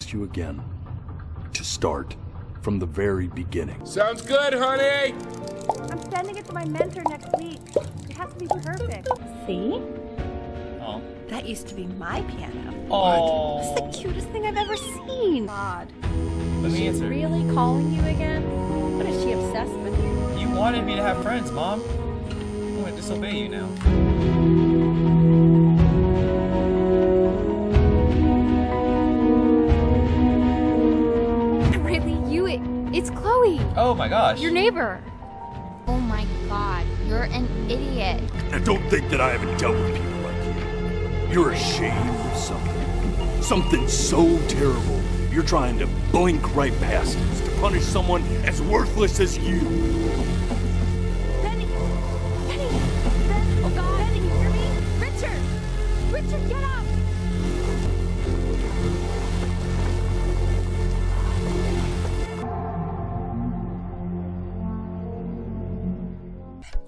ask you again to start from the very beginning. Sounds good, honey! I'm sending it to my mentor next week. It has to be perfect. See? Oh. That used to be my piano. Oh. It's the cutest thing I've ever seen. God. Let me She's answer. really calling you again? What is she obsessed with you? You wanted me to have friends, Mom. I'm gonna disobey you now. It's Chloe, Oh my gosh. your neighbor. Oh my god, you're an idiot. And don't think that I haven't dealt with people like you. You're ashamed of something. Something so terrible, you're trying to blink right past it to punish someone as worthless as you. Benny! Benny! Ben! Oh God! Benny, you hear me? Richard! Richard, get up!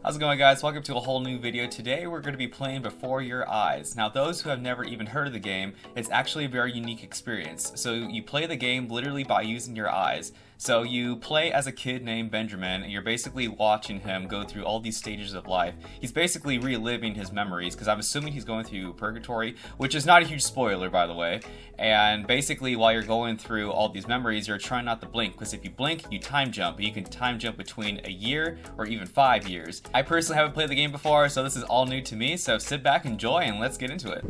How's it going, guys? Welcome to a whole new video. Today we're going to be playing Before Your Eyes. Now, those who have never even heard of the game, it's actually a very unique experience. So you play the game literally by using your eyes. So you play as a kid named Benjamin, and you're basically watching him go through all these stages of life. He's basically reliving his memories, because I'm assuming he's going through purgatory, which is not a huge spoiler, by the way. And basically, while you're going through all these memories, you're trying not to blink, because if you blink, you time jump. But you can time jump between a year or even 5 years. I personally haven't played the game before, so this is all new to me. So sit back, enjoy, and let's get into it.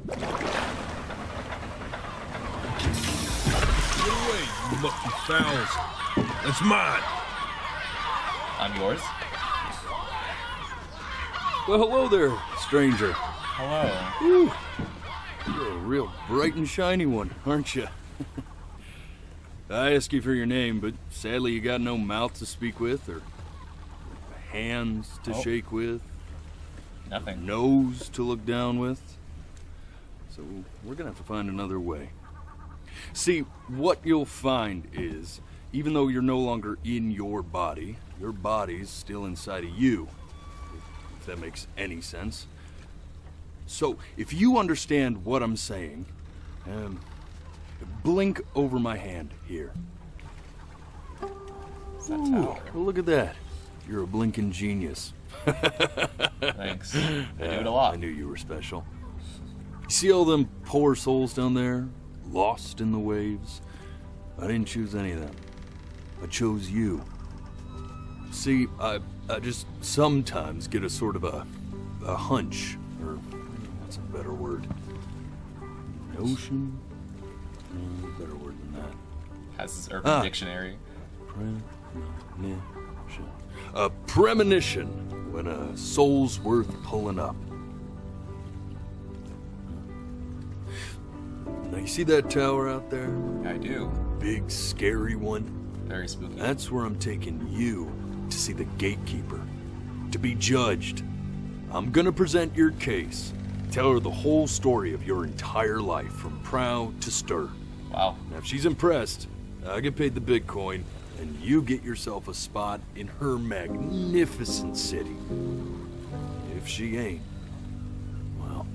Get away, you mucky fowls. That's mine. I'm yours. Well, hello there, stranger. Hello. Ooh, you're a real bright and shiny one, aren't you? I asked you for your name, but sadly you got no mouth to speak with, or hands to shake with, Nothing. nose to look down with. So we're gonna have to find another way. See, what you'll find is, even though you're no longer in your body's still inside of you, if that makes any sense. So, if you understand what I'm saying, blink over my hand here. It's that tower. Well, look at that. You're a blinking genius. Thanks. I do it a lot. I knew you were special. You see all them poor souls down there, lost in the waves? I didn't choose any of them. I chose you. See, I just sometimes get a sort of a hunch, or what's a better word? Notion? Better word than that. Has his urban dictionary. Premonition. A premonition when a soul's worth pulling up. Now you see that tower out there? I do. Big, scary one? Very spooky. That's where I'm taking you to see the gatekeeper, to be judged. I'm gonna present your case, tell her the whole story of your entire life, from prow to stir. Wow. Now if she's impressed, I get paid the Bitcoin, and you get yourself a spot in her magnificent city. If she ain't, well,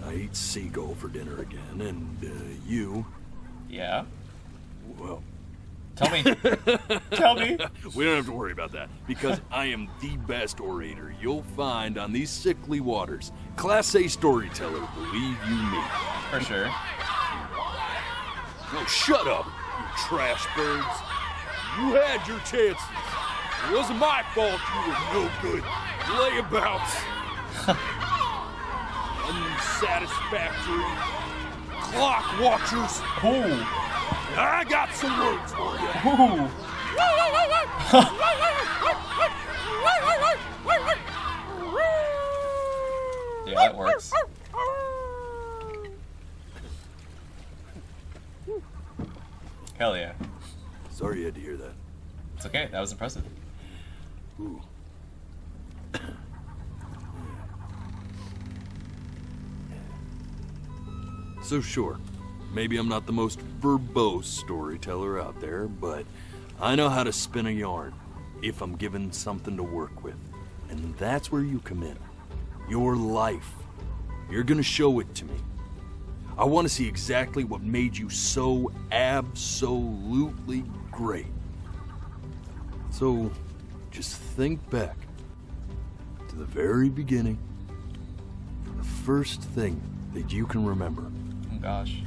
I eat seagull for dinner again, and you, Yeah? well, Tell me. Tell me. we don't have to worry about that, because I am the best orator you'll find on these sickly waters. Class A storyteller, believe you me. For sure. No, shut up, you trash birds. You had your chances. It wasn't my fault you were no good layabouts. Unsatisfactory clock watchers. Ooh. I got some words for you. Ooh. Yeah, that works. Hell yeah. Sorry you had to hear that. It's okay. That was impressive. Ooh. So sure, maybe I'm not the most verbose storyteller out there, but I know how to spin a yarn if I'm given something to work with. And that's where you come in. Your life. You're gonna show it to me. I want to see exactly what made you so absolutely great. So, just think back to the very beginning, the first thing that you can remember. Oh gosh.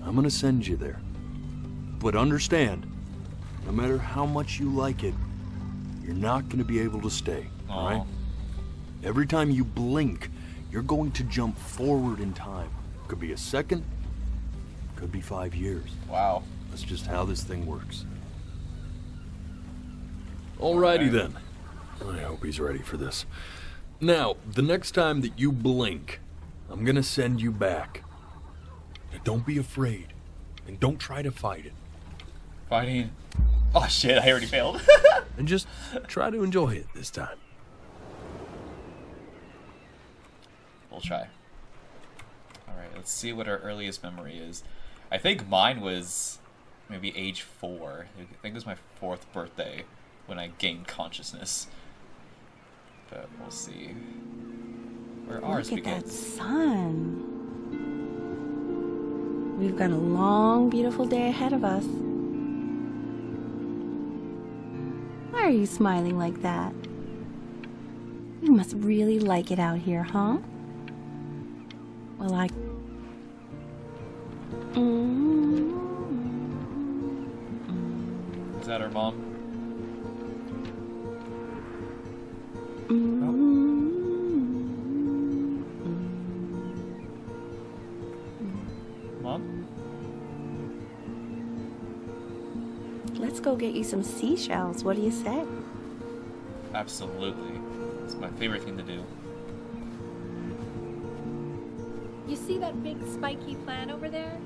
I'm gonna send you there. But understand, no matter how much you like it, you're not gonna be able to stay, all right? Every time you blink, you're going to jump forward in time. Could be a second, could be 5 years. Wow. That's just how this thing works. Alrighty then. I hope he's ready for this. Now, the next time that you blink, I'm gonna send you back. Now, don't be afraid, and don't try to fight it. Fighting. Oh shit, I already failed. And just try to enjoy it this time. We'll try. Alright, let's see what our earliest memory is. I think mine was maybe age 4. I think it was my 4th birthday when I gained consciousness. But we'll see where ours Look at that begins. sun. We've got a long, beautiful day ahead of us. Why are you smiling like that? You must really like it out here, huh? Well, I... Is that our mom? Mom? Let's go get you some seashells. What do you say? Absolutely. It's my favorite thing to do. You see that big spiky plant over there?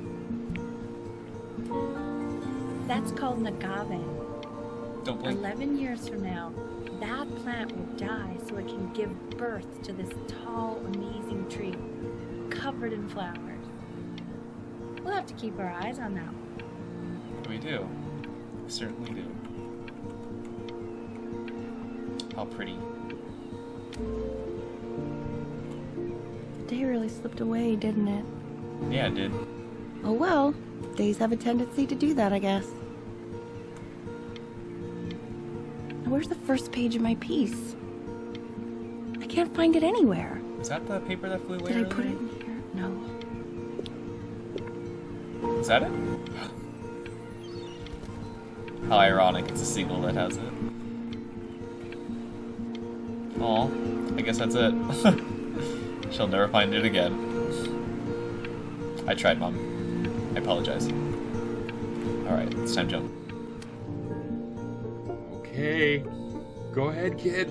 That's called an agave. Don't blink. 11 years from now, that plant will die so it can give birth to this tall, amazing tree covered in flowers. We'll have to keep our eyes on that one. We do. We certainly do. How pretty. The day really slipped away, didn't it? Yeah, it did. Oh well, days have a tendency to do that, I guess. Now, where's the first page of my piece? I can't find it anywhere. Is that the paper that flew away Did I earlier? put it in here? No. Is that it? How ironic, it's a seagull that has it. Aw, I guess that's it. She'll never find it again. I tried, Mom. I apologize. Alright, it's time to jump. Okay. Go ahead, kid.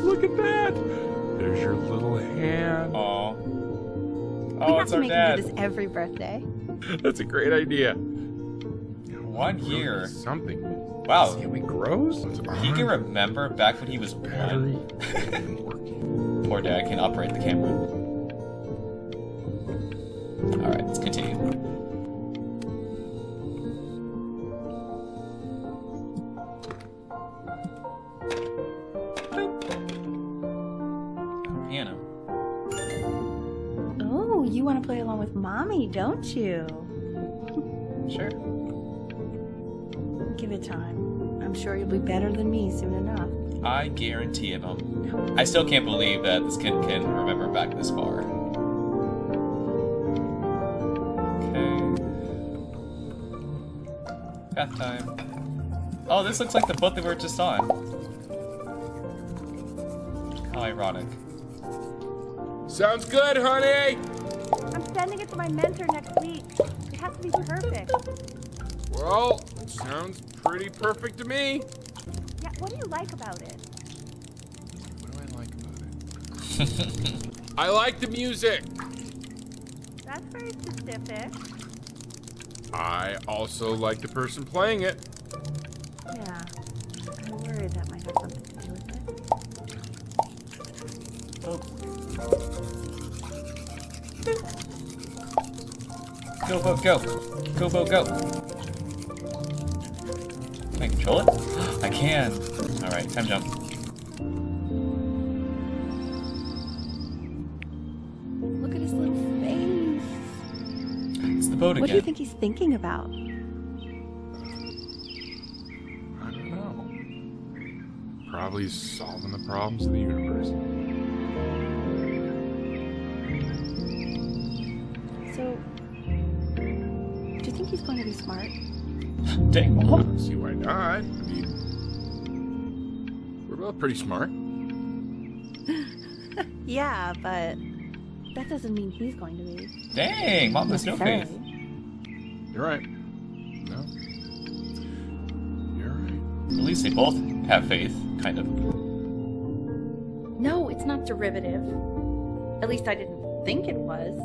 Look at that. There's your little hand. Aw. We Oh, have it's to our make dad. him do this every birthday. That's a great idea. 1 year. Something. Wow. See how he grows? He can remember back when he was Battery. 1. Working. Poor dad can operate the camera. Alright, let's continue. Piano. Oh, you want to play along with Mommy, don't you? Sure. Give it time. I'm sure you'll be better than me soon enough. I guarantee it, Mom. I still can't believe that this kid can remember back this far. Okay. Bath time. Oh, this looks like the boat that we were just on. How ironic. Sounds good, honey. I'm sending it to my mentor next week. It has to be perfect. Well, sounds pretty perfect to me. Yeah, what do you like about it? What do I like about it? I like the music. That's very specific. I also like the person playing it. Yeah. I'm worried that might have something to do with it. Go, boat, go! Go, boat, go! Can I control it? I can! Alright, time jump. Look at his the boat What do you again. think he's thinking about? I don't know. Probably solving the problems of the universe. So, do you think he's going to be smart? Dang, Mom. I don't see why not. I mean, we're both pretty smart. Yeah, but that doesn't mean he's going to be. Dang, Mom has no faith. Necessarily. You're right. No. You're right. At least they both have faith, kind of. No, it's not derivative. At least I didn't think it was.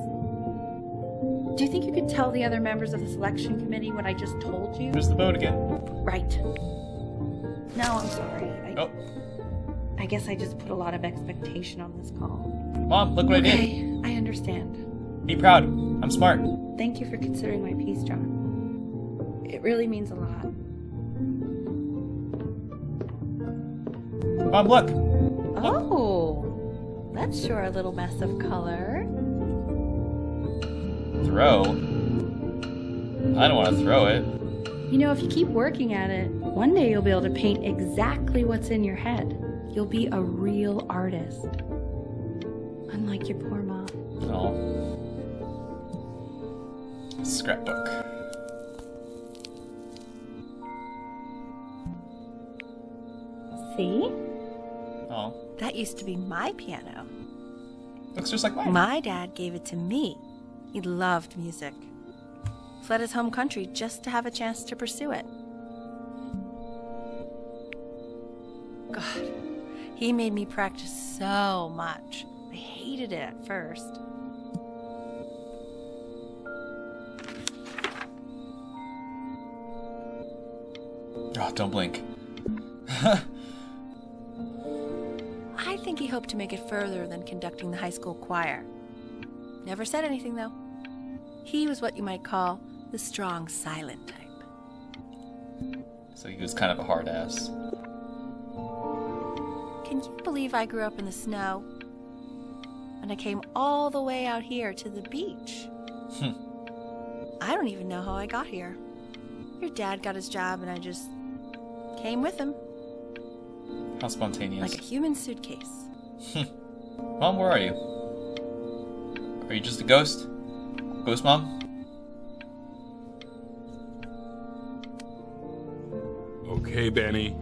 Do you think you could tell the other members of the selection committee what I just told you? There's the boat again. Right. No, I'm sorry. Oh, I guess I just put a lot of expectation on this call. Mom, look what I did. Okay, I understand. Be proud. I'm smart. Thank you for considering my piece, John. It really means a lot. Mom, look. Oh, that's sure a little mess of color. Throw. I don't want to throw it. You know, if you keep working at it, one day you'll be able to paint exactly what's in your head. You'll be a real artist. Unlike your poor mom. Oh. Scrapbook. See? Oh. That used to be my piano. Looks just like mine. My dad gave it to me. He loved music. Fled his home country just to have a chance to pursue it. God, he made me practice so much. I hated it at first. Oh, don't blink. I think he hoped to make it further than conducting the high school choir. Never said anything, though. He was what you might call the strong, silent type. So he was kind of a hard ass. Can you believe I grew up in the snow? And I came all the way out here to the beach. I don't even know how I got here. Your dad got his job and I just came with him. How spontaneous. Like a human suitcase. Mom, where are you? Are you just a ghost? Ghost Mom? Okay, Benny.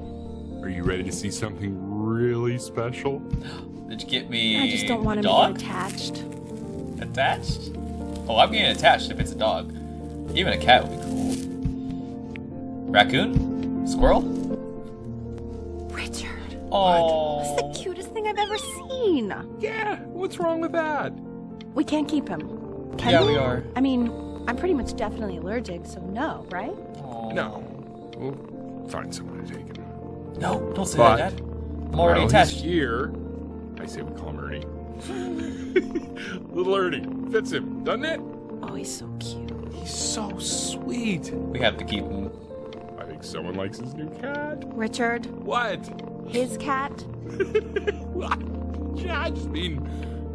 Are you ready to see something really special? Did you get me I just don't want a him dog? to get attached. Attached? Oh, I'm getting attached if it's a dog. Even a cat would be cool. Raccoon? Squirrel? Richard. Oh. This is the cutest thing I've ever seen. Yeah, what's wrong with that? We can't keep him. Can Yeah, we are. I mean, I'm pretty much definitely allergic, so no, right? Oh. No. We'll find someone to take him. No, don't say But that, Dad. I'm already while attached. he's here, I say we call him Ernie. Little Ernie. Fits him, doesn't it? Oh, he's so cute. He's so sweet. We have to keep him. I think someone likes his new cat. Richard, What? his cat. Yeah, I just mean,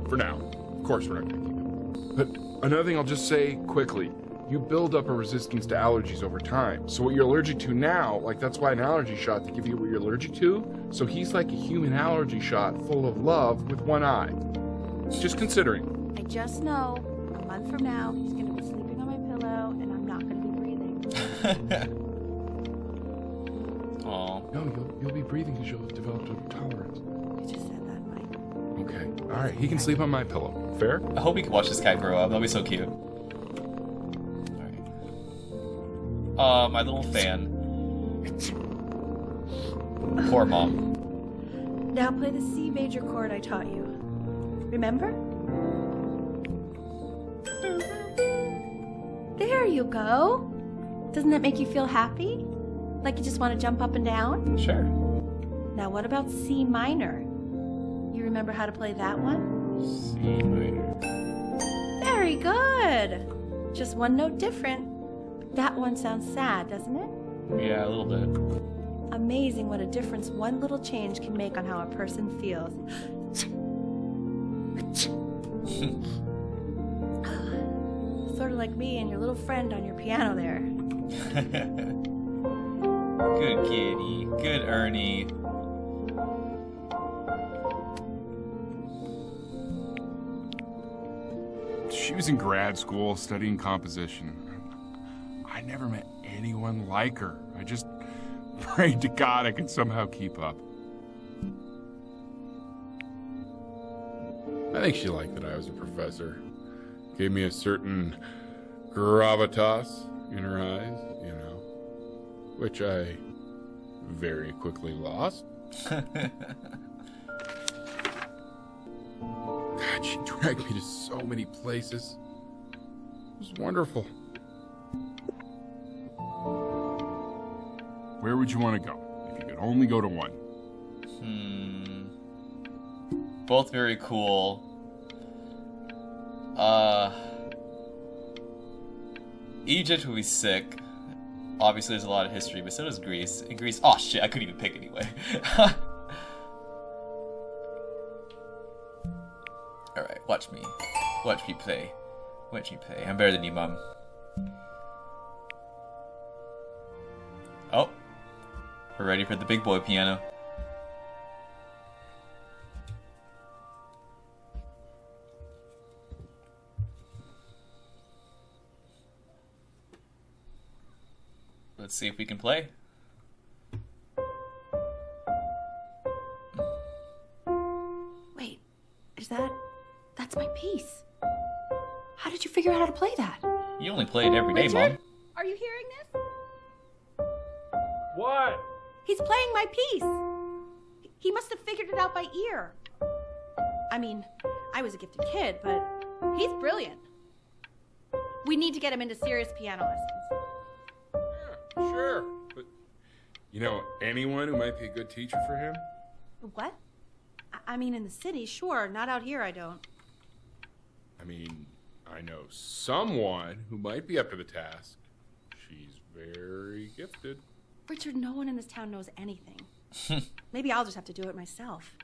for now. Of course we're not going to keep him. But another thing I'll just say quickly. You build up a resistance to allergies over time. So what you're allergic to now, like that's why an allergy shot to give you what you're allergic to. So he's like a human allergy shot full of love with one eye. Just considering. I just know a month from now he's going to be sleeping on my pillow and I'm not going to be breathing. Oh. No, you'll be breathing because you'll have developed a tolerance. I just said that, Mike. Okay. All right. He can sleep on my pillow. Fair? I hope we can watch this cat grow up. That'll be so cute. Alright. My little fan. Poor Mom. Now play the C major chord I taught you. Remember? There you go. Doesn't that make you feel happy? Like you just want to jump up and down? Sure. Now what about C minor? You remember how to play that one? C minor. Very good. Just one note different. That one sounds sad, doesn't it? Yeah, a little bit. Amazing what a difference one little change can make on how a person feels. So sort of like me and your little friend on your piano there. Good kitty. Good Ernie. She was in grad school studying composition. I never met anyone like her. I just prayed to God I could somehow keep up. I think she liked that I was a professor. Gave me a certain gravitas in her eyes, you know, which I very quickly lost. God, she dragged me to so many places. It was wonderful. Where would you want to go if you could only go to one? Both very cool. Egypt would be sick. Obviously, there's a lot of history, but so does Greece. In Greece, oh shit, I couldn't even pick anyway. Alright, watch me. Watch me play. Watch me play. I'm better than you, Mom. Oh. We're ready for the big boy piano. Let's see if we can play. Wait, that's my piece. How did you figure out how to play that? You only play it every day, Mom. Are you hearing this? What? He's playing my piece. He must have figured it out by ear. I mean, I was a gifted kid, but he's brilliant. We need to get him into serious piano lessons. Sure, but you know anyone who might be a good teacher for him? What? I mean, in the city, sure. Not out here, I don't. I mean, I know someone who might be up to the task. She's very gifted. Richard, no one in this town knows anything. Maybe I'll just have to do it myself.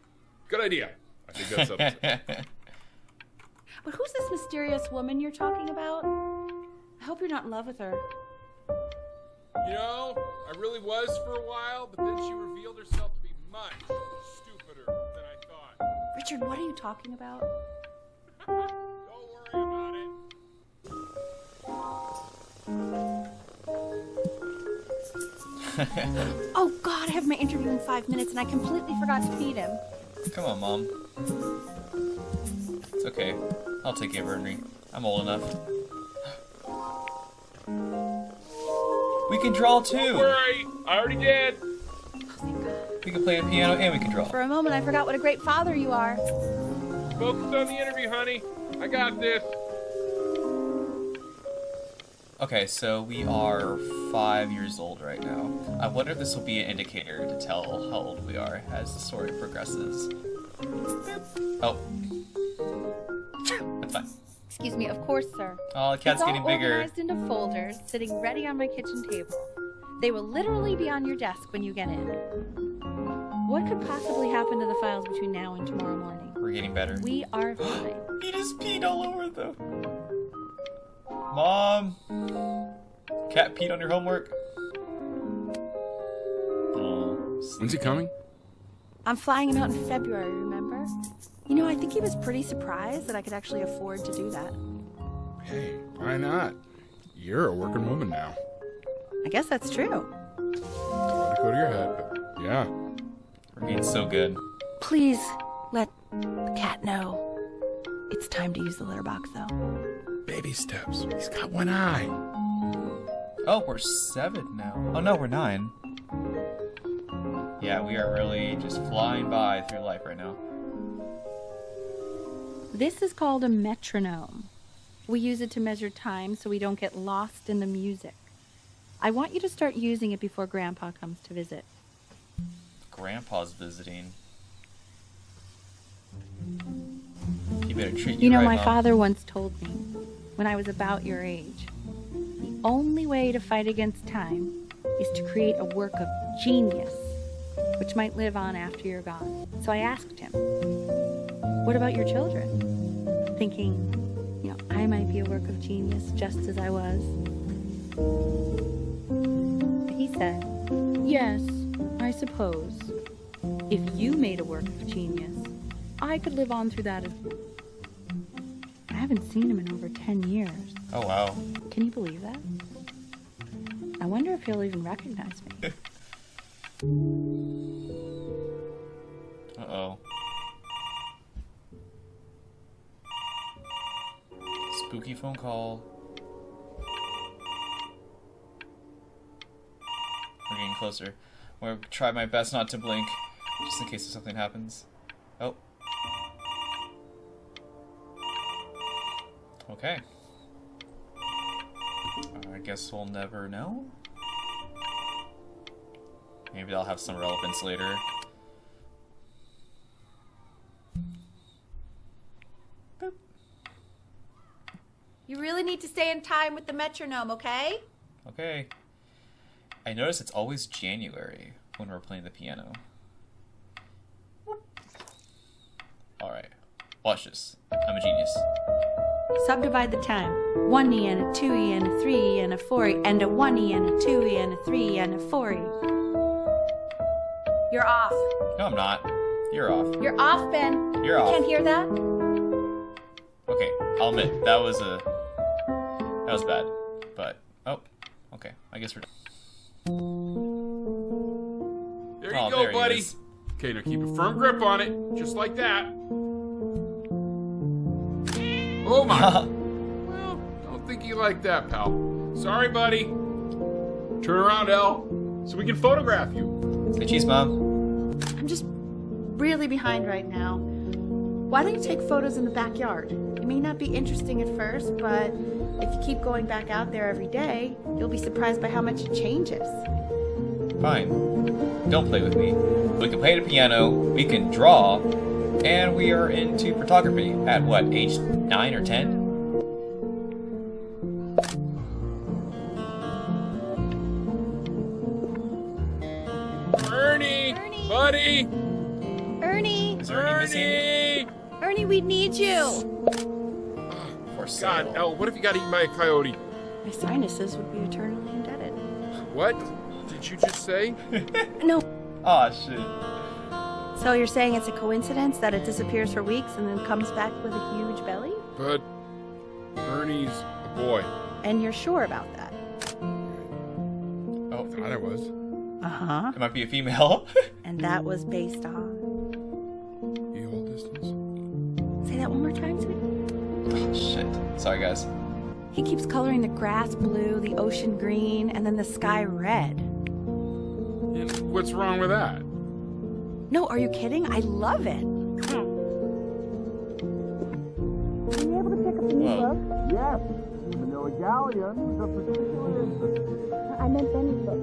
Good idea. I think that settles it. But who's this mysterious woman you're talking about? I hope you're not in love with her. You know, I really was for a while, but then she revealed herself to be much stupider than I thought. Richard, what are you talking about? Don't worry about it. Oh, God, I have my interview in 5 minutes and I completely forgot to feed him. Come on, Mom. It's okay. I'll take care of Ernie. I'm old enough. We can draw too! Don't worry, I already did. Oh, thank God. We can play the piano and we can draw. For a moment, I forgot what a great father you are. Focus on the interview, honey. I got this. Okay, so we are 5 years old right now. I wonder if this will be an indicator to tell how old we are as the story progresses. Oh. That's fine. Excuse me, of course, sir. Oh, the cat's It's getting all bigger. organized into folders, sitting ready on my kitchen table. They will literally be on your desk when you get in. What could possibly happen to the files between now and tomorrow morning? We're getting better. We are fine. He just peed all over them. Mom! Cat peed on your homework? Oh, When's he coming? I'm flying him out in February, remember? You know, I think he was pretty surprised that I could actually afford to do that. Hey, why not? You're a working woman now. I guess that's true. Don't let it go to your head, but yeah. we're getting so good. Please let the cat know. It's time to use the litter box, though. Baby steps. He's got one eye. Oh, we're 7 now. Oh no, we're 9. Yeah, we are really just flying by through life right now. This is called a metronome. We use it to measure time so we don't get lost in the music. I want you to start using it before Grandpa comes to visit. Grandpa's visiting. He better treat You know, right, my Mom. father once told me, when I was about your age, the only way to fight against time is to create a work of genius, which might live on after you're gone. So I asked him, what about your children? Thinking, you know, I might be a work of genius just as I was. He said, yes, I suppose. If you made a work of genius, I could live on through that as well. I haven't seen him in over 10 years. Oh, wow. Can you believe that? I wonder if he'll even recognize me. Uh-oh. Spooky phone call. We're getting closer. I'm gonna try my best not to blink, just in case something happens. Oh. Okay. I guess we'll never know. Maybe that'll have some relevance later. Boop. You really need to stay in time with the metronome, okay? Okay. I notice it's always January when we're playing the piano. Alright. Watch this. I'm a genius. Subdivide the time. 1E and a 2E and a 3E and a 4E and a 1E and a 2E and a 3E and a 4E. You're off. No, I'm not. You're off. You're off, Ben. You're You off. can't hear that? Okay, I'll admit, that was bad. But, oh, okay. I guess we're done. There you Oh, go, there he buddy. is. Okay, now keep a firm grip on it, just like that. Oh my! Well, don't think you like that, pal. Sorry, buddy. Turn around, Elle, so we can photograph you. Say cheese, Mom. I'm just really behind right now. Why don't you take photos in the backyard? It may not be interesting at first, but if you keep going back out there every day, you'll be surprised by how much it changes. Fine. Don't play with me. We can play the piano, we can draw, and we are into photography at what, age 9 or 10? Ernie, buddy, Ernie! Is Ernie missing? Ernie, we need you! For sale. God, Elle, what if you got eaten by a coyote? My sinuses would be eternally indebted. What did you just say? No. Aw, shit. So you're saying it's a coincidence that it disappears for weeks and then comes back with a huge belly? But Ernie's a boy. And you're sure about that? Oh, Thought I was. Uh-huh. it might be a female. And that was based on... You hold distance. Say that one more time, sweetie. Oh, shit. Sorry, guys. He keeps coloring the grass blue, the ocean green, and then the sky red. And what's wrong with that? No, are you kidding? I love it. Are you able to pick up the new Whoa. book? Yes, Manila Galleon is of particular interest. I meant Benny's book.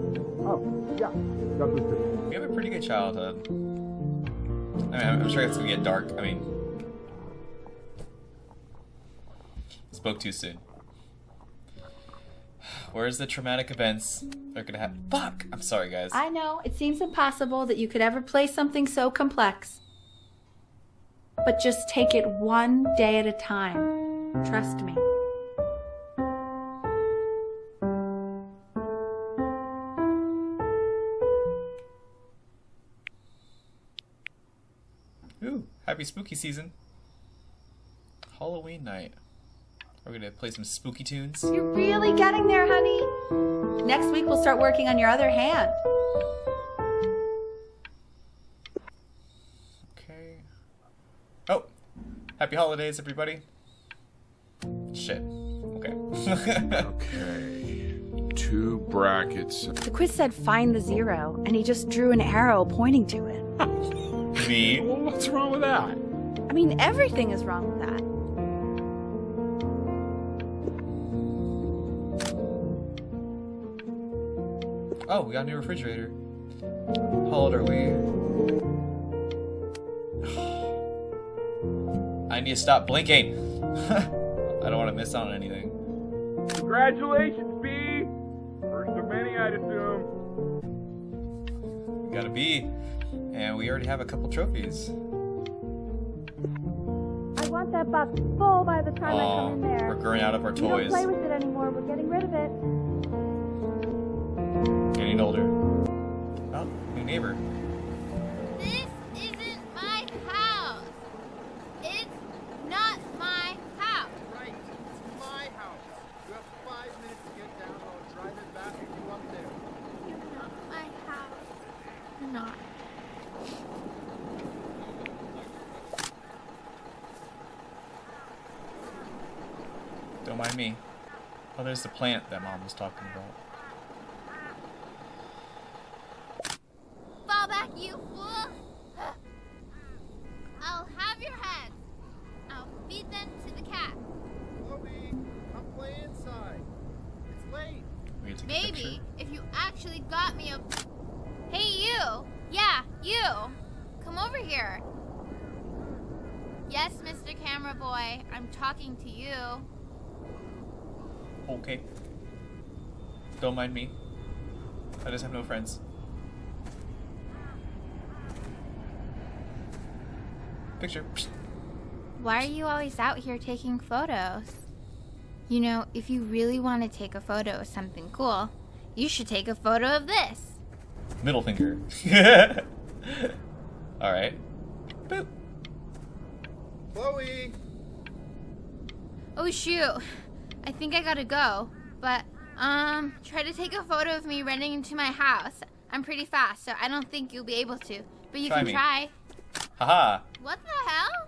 Oh, yeah, got this too. We have a pretty good childhood. I mean, I'm sure it's gonna get dark. I mean, spoke too soon. Where's the traumatic events they're gonna have? Fuck! I'm sorry, guys. I know, it seems impossible that you could ever play something so complex. But just take it one day at a time. Trust me. Ooh, happy spooky season. Halloween night. We're gonna play some spooky tunes. You're really getting there, honey. Next week we'll start working on your other hand. Okay. Oh, happy holidays, everybody. Shit. Okay. Okay. 2 brackets. The quiz said find the 0, and he just drew an arrow pointing to it. Me. Well, what's wrong with that? I mean, everything is wrong with that. Oh, we got a new refrigerator. How old are we? I need to stop blinking. I don't want to miss out on anything. Congratulations, B! First of many, I'd assume. We got a B, and we already have a couple trophies. I want that box full by the time I come in there. We're growing out of our We don't toys. play with it anymore. We're getting rid of it. Getting older. Oh, new neighbor. This isn't my house. It's not my house. Right, it's my house. You have 5 minutes to get down. I'll drive it back and you up there. It's not my house. Not. Don't mind me. Oh, there's the plant that Mom was talking about. Fall back, you fool! I'll have your heads. I'll feed them to the cat. Chloe, come play inside. It's late. We can take a Maybe picture. if you actually got me a. Hey, you! Yeah, you! Come over here. Yes, Mr. Camera Boy, I'm talking to you. Okay. Don't mind me. I just have no friends. Picture. Psst. Why are you always out here taking photos? You know, if you really want to take a photo of something cool, you should take a photo of this. Middle finger. Alright. Boop. Chloe! Oh shoot, I think I gotta go. But, try to take a photo of me running into my house. I'm pretty fast, so I don't think you'll be able to. But you Try can me. try. Haha. What the hell?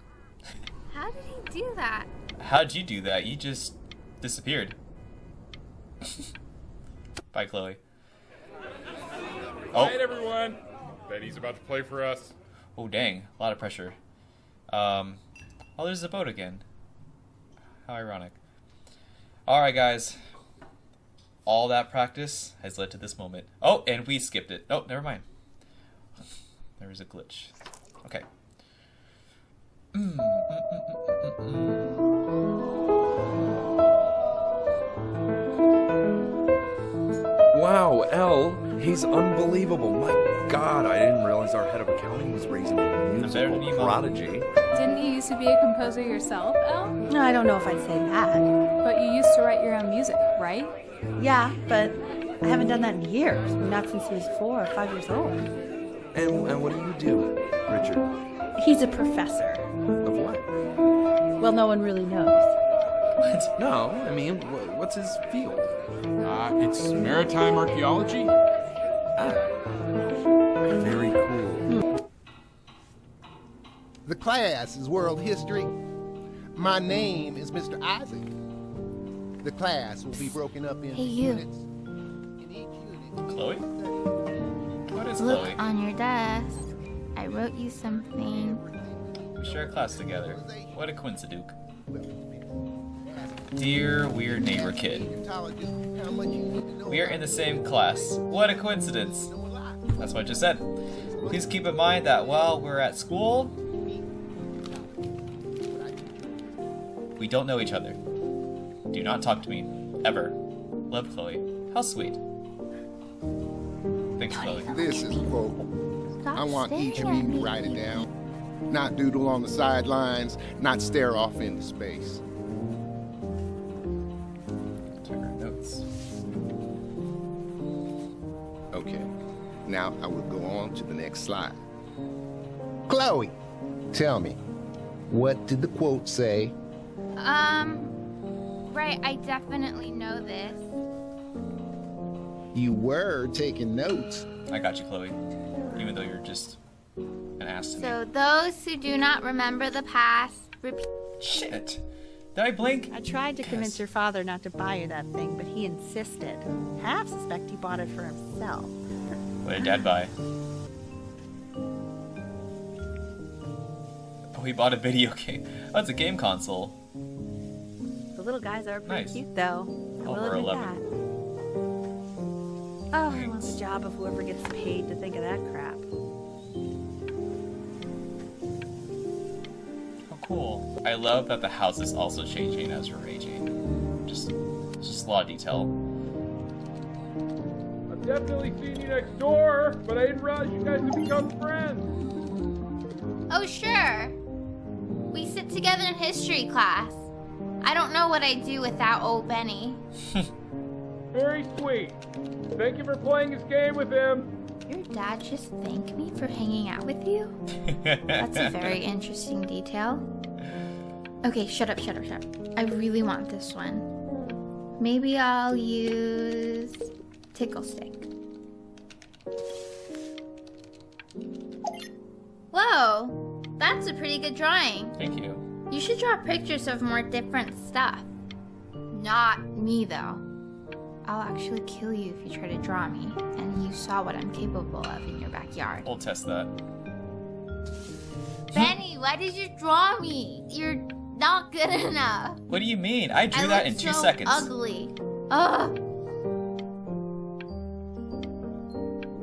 How did he do that? How'd you do that? You just disappeared. Bye, Chloe. All right, everyone. Betty's about to play for us. Oh, dang. A lot of pressure. Oh, there's the boat again. How ironic. Alright, guys. All that practice has led to this moment. Oh, and we skipped it. Oh, never mind. There was a glitch. Okay. Wow, Elle, he's unbelievable. My God, I didn't realize our head of accounting was raising a better than musical you, Mom. prodigy. Didn't you used to be a composer yourself, Elle? I don't know if I'd say that. But you used to write your own music, right? Yeah, but I haven't done that in years. Not since he was 4 or 5 years old. And what do you do, Richard? He's a professor. Of what? Well, no one really knows. What? No, I mean, what's his field? It's maritime archaeology. Very cool. The class is world history. My name is Mr. Isaac. The class will be broken up into Hey, you. units. In each unit, Chloe? What is Look Chloe? on your desk. I wrote you something. We share a class together. What a coincidence. Dear weird neighbor kid. Egyptologist, how much you need to know We are in the same class. What a coincidence. That's what I just said. Please keep in mind that while we're at school, we don't know each other. Do not talk to me. Ever. Love, Chloe. How sweet. Thanks, Chloe. This is a quote. Stop I want each of staring you at to me. write it down. Not doodle on the sidelines, not stare off into space. Check our notes. Okay, now I will go on to the next slide. Chloe, tell me, what did the quote say? Right, I definitely know this. You were taking notes. I got you, Chloe. Even though you're just an ass to me. So those who do not remember the past, repeat. Shit! Did I blink? I tried to convince your father not to buy you that thing, but he insisted. Half suspect he bought it for himself. What did Dad buy? Oh, he bought a video game. Oh, it's a game console. The little guys are pretty Nice. cute, though. I Oh, will we're admit 11. that. Oh, I want the job of whoever gets paid to think of that crap. Oh, cool. I love that the house is also changing as we're aging. Just a lot of detail. I've definitely seen you next door, but I didn't realize you guys had become friends. Oh, sure. We sit together in history class. I don't know what I'd do without old Benny. Very sweet. Thank you for playing this game with him. Your dad just thanked me for hanging out with you? That's a very interesting detail. Okay, shut up. I really want this one. Maybe I'll use Tickle Stick. Whoa, that's a pretty good drawing. Thank you. You should draw pictures of more different stuff. Not me, though. I'll actually kill you if you try to draw me, and you saw what I'm capable of in your backyard. We'll test that. Benny, why did you draw me? You're not good enough. What do you mean? I drew that in 2 seconds. Ugly. Ugh.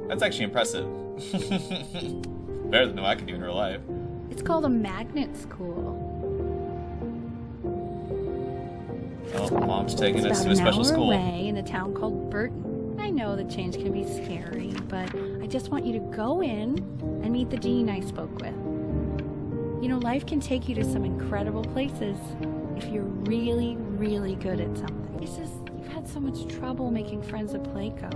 That's actually impressive. Better than what I could do in real life. It's called a magnet school. Oh, Mom's taking It's us about to a special an hour school. away in a town called Burton. I know the change can be scary, but I just want you to go in and meet the dean I spoke with. You know, life can take you to some incredible places if you're really, really good at something. It's just, you've had so much trouble making friends at Playco.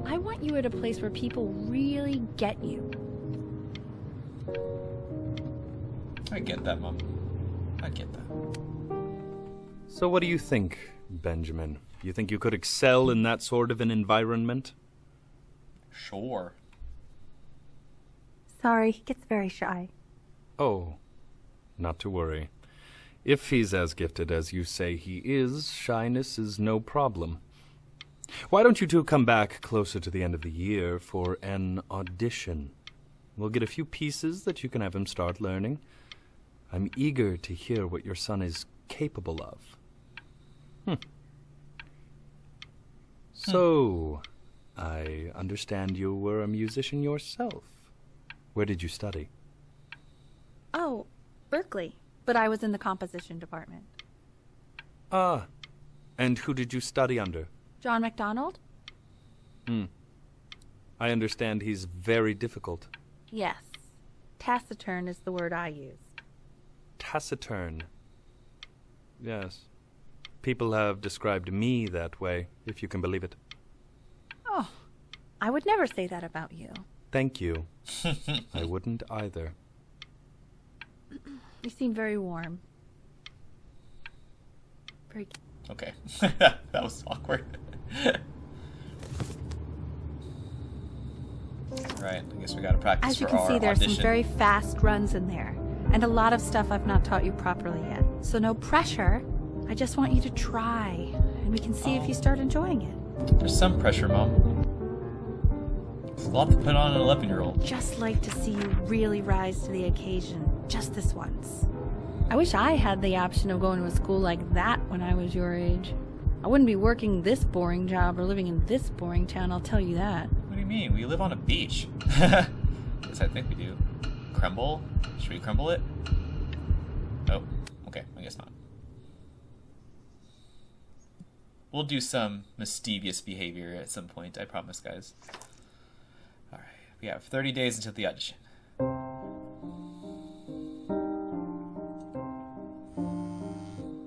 I want you at a place where people really get you. I get that, Mom. I get that. So what do you think, Benjamin? You think you could excel in that sort of an environment? Sure. Sorry, he gets very shy. Oh, not to worry. If he's as gifted as you say he is, shyness is no problem. Why don't you two come back closer to the end of the year for an audition? We'll get a few pieces that you can have him start learning. I'm eager to hear what your son is capable of. So, I understand you were a musician yourself. Where did you study? Oh, Berkeley. But I was in the composition department. Ah, and who did you study under? John MacDonald? I understand he's very difficult. Yes. Taciturn is the word I use. Taciturn. Yes. People have described me that way, if you can believe it. Oh, I would never say that about you. Thank you. I wouldn't either. You seem very warm. Very... Okay. That was awkward. Right, I guess we gotta practice As you for can our see, there are some audition. very fast runs in there. And a lot of stuff I've not taught you properly yet. So no pressure. I just want you to try. And we can see if you start enjoying it. There's some pressure, Mom. It's a lot to put on an 11-year-old. Just like to see you really rise to the occasion. Just this once. I wish I had the option of going to a school like that when I was your age. I wouldn't be working this boring job or living in this boring town, I'll tell you that. What do you mean? We live on a beach. Yes, I think we do. Crumble? Should we crumble it? Oh, okay, I guess not. We'll do some mischievous behavior at some point, I promise, guys. Alright, we have 30 days until the audition.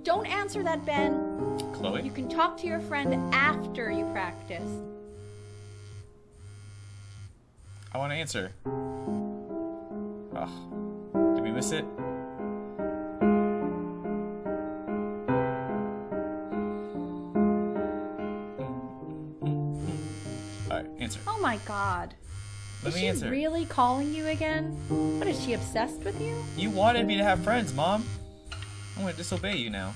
Don't answer that, Ben. Chloe? You can talk to your friend after you practice. I want to answer. Oh, did we miss it? Alright, answer. Oh my god. Let Is me she answer. really calling you again? What, is she obsessed with you? You wanted me to have friends, Mom. I'm gonna disobey you now.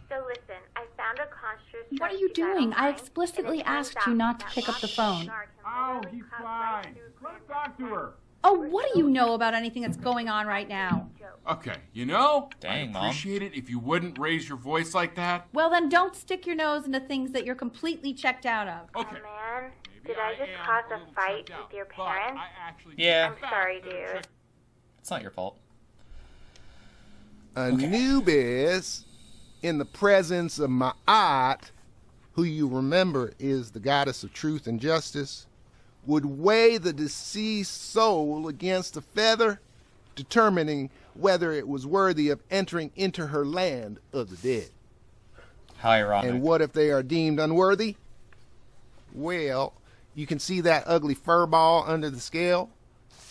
So listen, I found a construct. What are you doing? I explicitly asked you not to pick up the phone. Oh, he's fine. Let's talk to her. Oh, what do you know about anything that's going on right now? Okay, you know, Dang, I'd Mom. appreciate it if you wouldn't raise your voice like that. Well, then don't stick your nose into things that you're completely checked out of. Okay. Oh man, maybe did I just am cause little a fight checked out, with your but parents? I actually Yeah. I'm sorry, dude. It's not your fault. Anubis, in the presence of Ma'at, who you remember is the goddess of truth and justice, would weigh the deceased soul against a feather determining whether it was worthy of entering into her land of the dead. How ironic. And what if they are deemed unworthy? Well, you can see that ugly fur ball under the scale?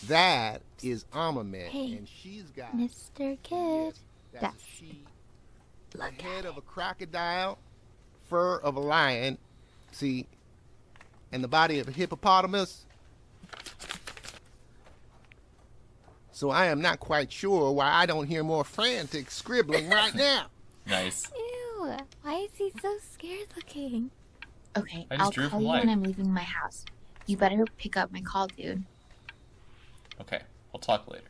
That is Amamet, Hey, and she's got Mr. Kid. that's a she, the head of a crocodile, fur of a lion, see, and the body of a hippopotamus. So I am not quite sure why I don't hear more frantic scribbling right now. Nice. Ew, why is he so scared looking? Okay, I just I'll drew call from you life. when I'm leaving my house. You better pick up my call, dude. Okay, we'll talk later.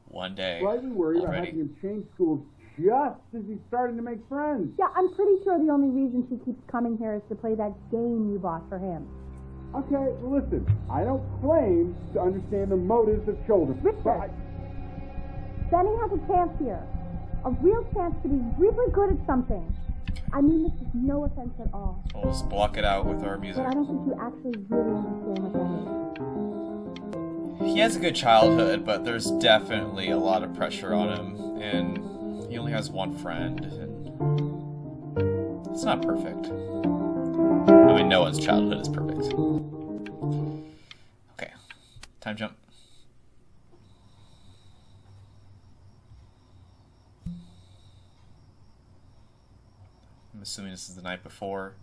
One day. Slightly worried about already. having him change schools just as he's starting to make friends. Yeah, I'm pretty sure the only reason she keeps coming here is to play that game you bought for him. Okay, listen, I don't claim to understand the motives of children. Richard, Benny has a chance here. A real chance to be really good at something. I mean this is no offense at all. We'll just block it out with our music. But I don't think you actually really understand what that is. He has a good childhood, but there's definitely a lot of pressure on him, and he only has one friend, and it's not perfect. I mean, no one's childhood is perfect. Okay, time jump. I'm assuming this is the night before.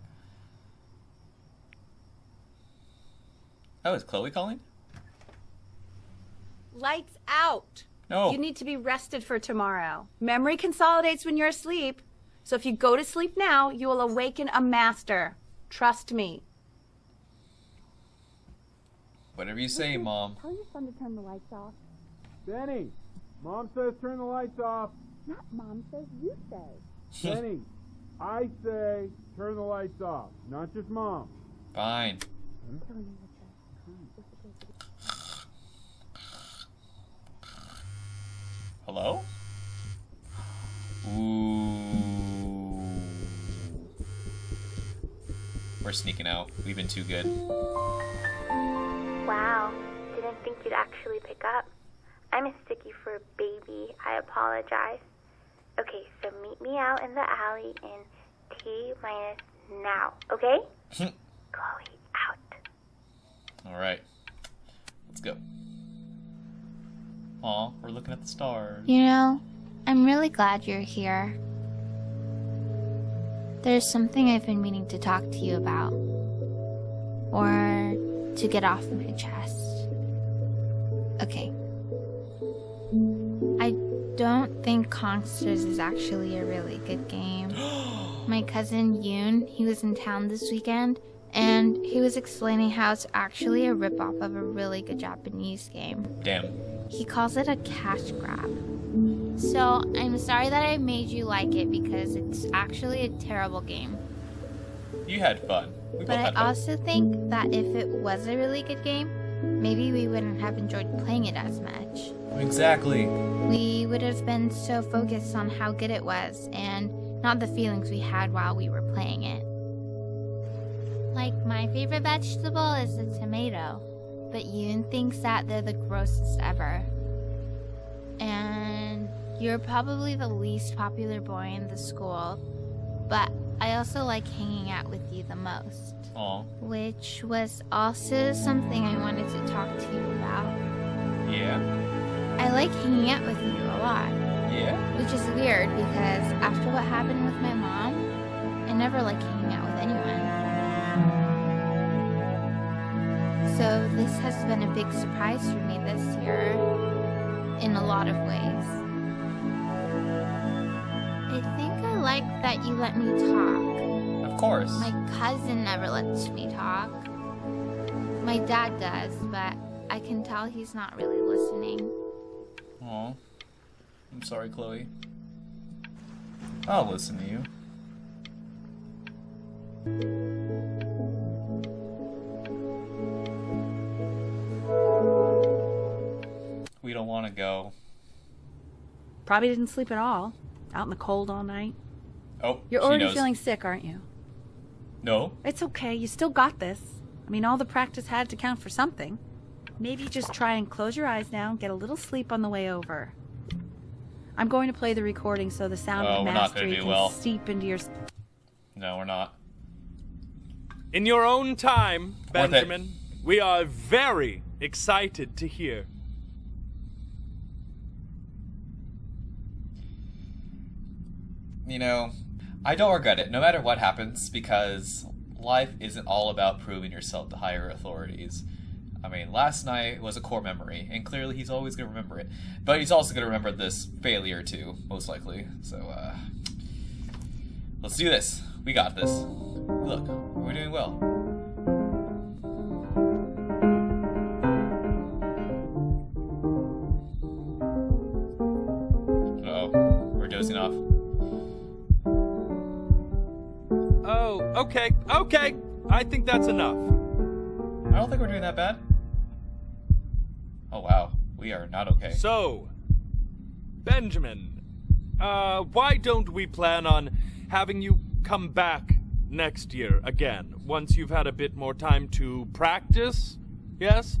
Oh, is Chloe calling? Lights out. No. You need to be rested for tomorrow. Memory consolidates when you're asleep. So if you go to sleep now, you will awaken a master. Trust me. Whatever you say, Mom. Tell your son to turn the lights off. Benny, Mom says turn the lights off. Not Mom says, you say. Benny, I say turn the lights off, not just Mom. Fine. Hello? Ooh. We're sneaking out. We've been too good. Wow, didn't think you'd actually pick up. I mistook you for a baby. I apologize. Okay, so meet me out in the alley in T-minus now, okay? Chloe, out. Alright. Let's go. Aw, we're looking at the stars. You know, I'm really glad you're here. There's something I've been meaning to talk to you about. Or to get off my chest. Okay. I don't think Consters is actually a really good game. My cousin Yoon, he was in town this weekend, and he was explaining how it's actually a ripoff of a really good Japanese game. Damn. He calls it a cash grab. So, I'm sorry that I made you like it because it's actually a terrible game. You had fun. We both But I had fun. also think that if it was a really good game, maybe we wouldn't have enjoyed playing it as much. Exactly. We would have been so focused on how good it was and not the feelings we had while we were playing it. Like, my favorite vegetable is the tomato, but Yoon thinks that they're the grossest ever. And you're probably the least popular boy in the school, but I also like hanging out with you the most. Aw. Which was also something I wanted to talk to you about. Yeah. I like hanging out with you a lot. Yeah? Which is weird because after what happened with my mom, I never like hanging out with anyone. So this has been a big surprise for me this year in a lot of ways. I think I like that you let me talk. Of course. My cousin never lets me talk. My dad does, but I can tell he's not really listening. Aw. I'm sorry, Chloe. I'll listen to you. We don't want to go. Probably didn't sleep at all. Out in the cold all night. Oh, You're she already knows. feeling sick, aren't you? No. It's okay. You still got this. I mean, all the practice had to count for something. Maybe just try and close your eyes now and get a little sleep on the way over. I'm going to play the recording so the sound of mastery can seep into your... No, we're not. In your own time, Benjamin, we are very excited to hear. You know, I don't regret it, no matter what happens, because life isn't all about proving yourself to higher authorities. I mean, last night was a core memory, and clearly he's always going to remember it. But he's also going to remember this failure, too, most likely. So, let's do this. We got this. Look, we're doing well. Uh-oh, we're dozing off. Oh, okay. I think that's enough. I don't think we're doing that bad. Oh, wow. We are not okay. So, Benjamin, why don't we plan on having you come back next year again, once you've had a bit more time to practice? Yes?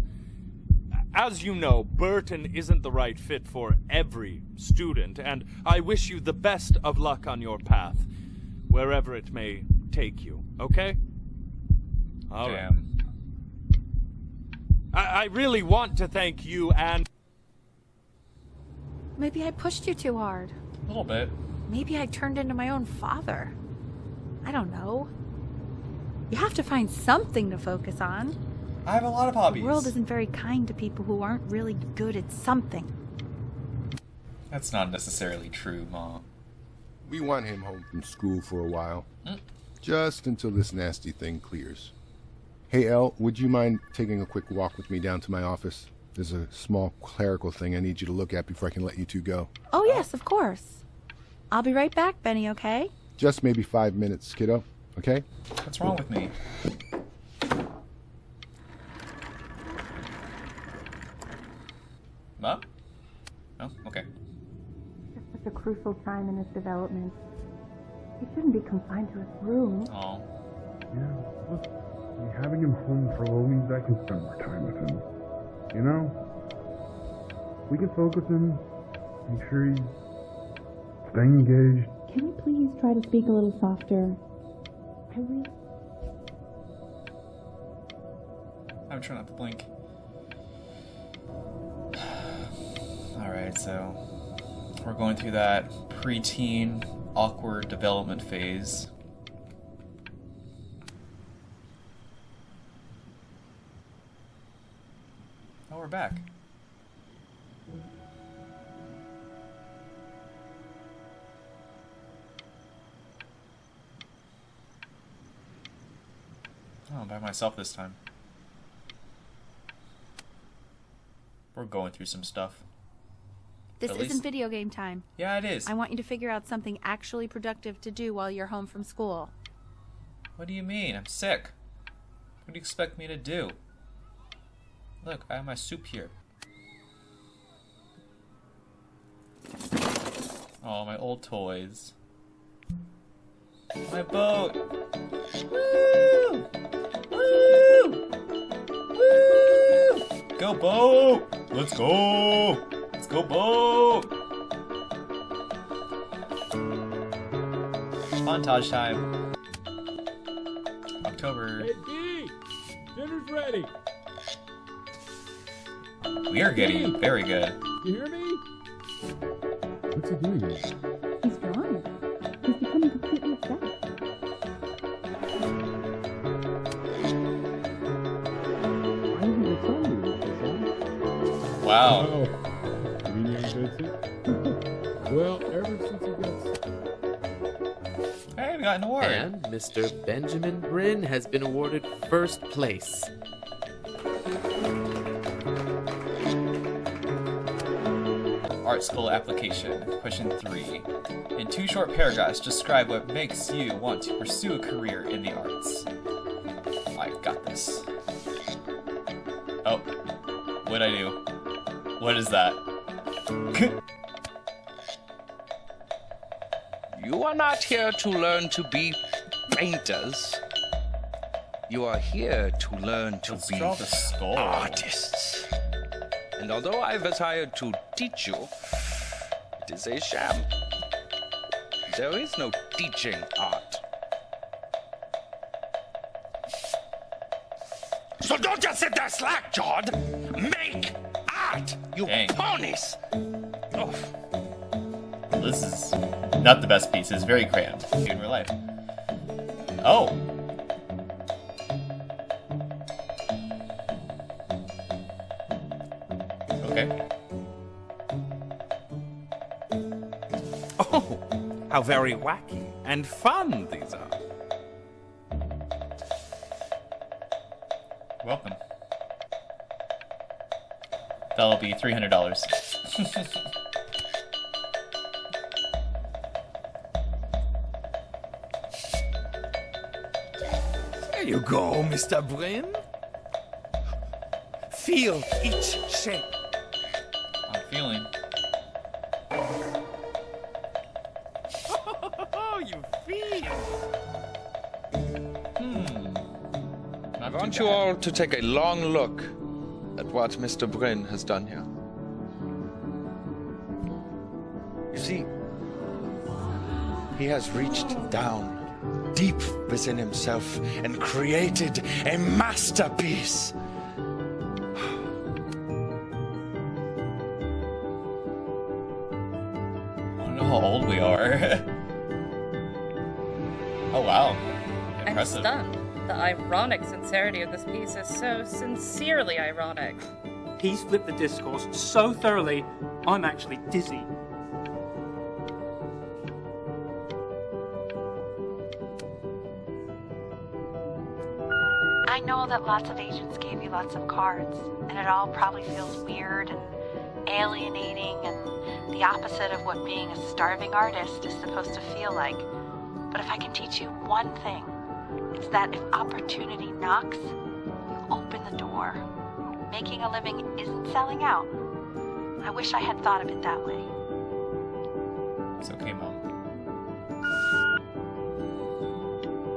As you know, Burton isn't the right fit for every student, and I wish you the best of luck on your path, wherever it may take you, okay? All right. I really want to thank you and... Maybe I pushed you too hard. A little bit. Maybe I turned into my own father. I don't know. You have to find something to focus on. I have a lot of hobbies. The world isn't very kind to people who aren't really good at something. That's not necessarily true, Mom. We want him home from school for a while. Just until this nasty thing clears. Hey, Elle, would you mind taking a quick walk with me down to my office? There's a small clerical thing I need you to look at before I can let you two go. Oh, yes, of course. I'll be right back, Benny, okay? Just maybe 5 minutes, kiddo. Okay? What's wrong with me? Mom? Oh, okay. It's such a crucial time in his development. He shouldn't be confined to his room. Oh. Yeah, look, having him home for a while means I can spend more time with him. You know? We can focus him, make sure he's staying engaged. Can you please try to speak a little softer? I'm trying not to blink. Alright, so we're going through that preteen awkward development phase. Oh, we're back. Oh, I'm by myself this time. We're going through some stuff. This isn't video game time. Yeah, it is. I want you to figure out something actually productive to do while you're home from school. What do you mean? I'm sick. What do you expect me to do? Look, I have my soup here. Oh, my old toys. My boat! Woo! Woo! Woo! Go boat! Let's go! Let's go boat! Montage time. October. Hey, D! Dinner's ready! We are getting very good. You hear me? What's he doing here? He's drawing. He's becoming completely obsessed. Why didn't you tell me this, huh? Wow. Oh, you mean you ain't good too? Well, ever since he got... Hey, we got an award. And Mr. Benjamin Bryn has been awarded first place. Art school application, question 3. In 2 short paragraphs, describe what makes you want to pursue a career in the arts. I got this. Oh, what'd I do? What is that? You are not here to learn to be painters. You are here to learn to be draw the skull. artists. And although I was hired to teach you, it is a sham. There is no teaching art. So don't just sit there slack, Jod. Make art, you ponies. Oh. This is not the best piece. It's very cramped in real life. Oh. Okay. Oh, how very wacky and fun these are. Welcome. That'll be $300. There you go, Mr. Bryn. Feel each shape. I'm feeling. Oh, you feel. I want you all to take a long look at what Mr. Bryn has done here. You see, he has reached down deep within himself and created a masterpiece. I don't know how old we are. Oh wow. Impressive. I'm stunned. The ironic sincerity of this piece is so sincerely ironic. He's flipped the discourse so thoroughly, I'm actually dizzy. I know that lots of agents gave you lots of cards, and it all probably feels weird and alienating and the opposite of what being a starving artist is supposed to feel like. But if I can teach you one thing, it's that if opportunity knocks, you open the door. Making a living isn't selling out. I wish I had thought of it that way. It's okay, Mom.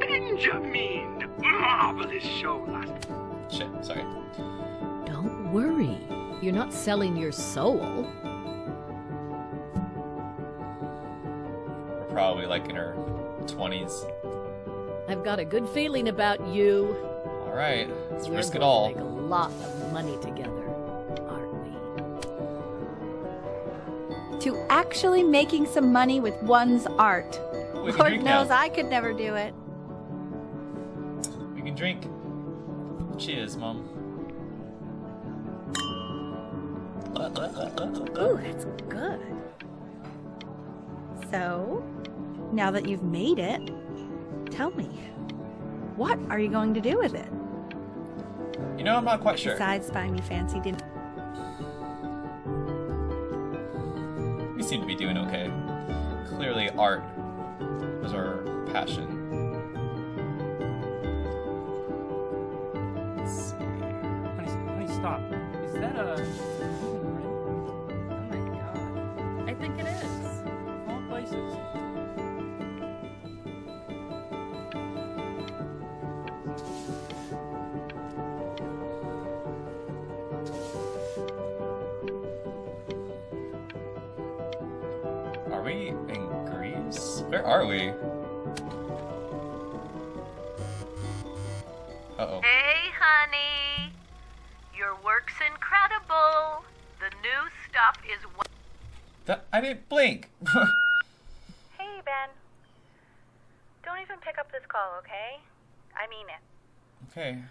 Benjamin! Marvelous show last. Shit, sorry. Don't worry. You're not selling your soul. We're probably like in her 20s. I've got a good feeling about you. Alright, let's We're risk it going to all. make a lot of money together, aren't we? To actually making some money with one's art. We can Lord drink knows now. I could never do it. We can drink. Cheers, Mom. Ooh, that's good. So, now that you've made it, tell me, what are you going to do with it? You know, I'm not quite sure. Besides buying me fancy dinner. We seem to be doing okay. Clearly, art was our passion. Let's see. Honey, stop. Is that a... Oh my god. I think it is. All places. Are we in Greece? Where are we? Uh-oh. Hey, honey. Your work's incredible. The new stuff is... I didn't blink. Hey, Ben. Don't even pick up this call, okay? I mean it. Okay.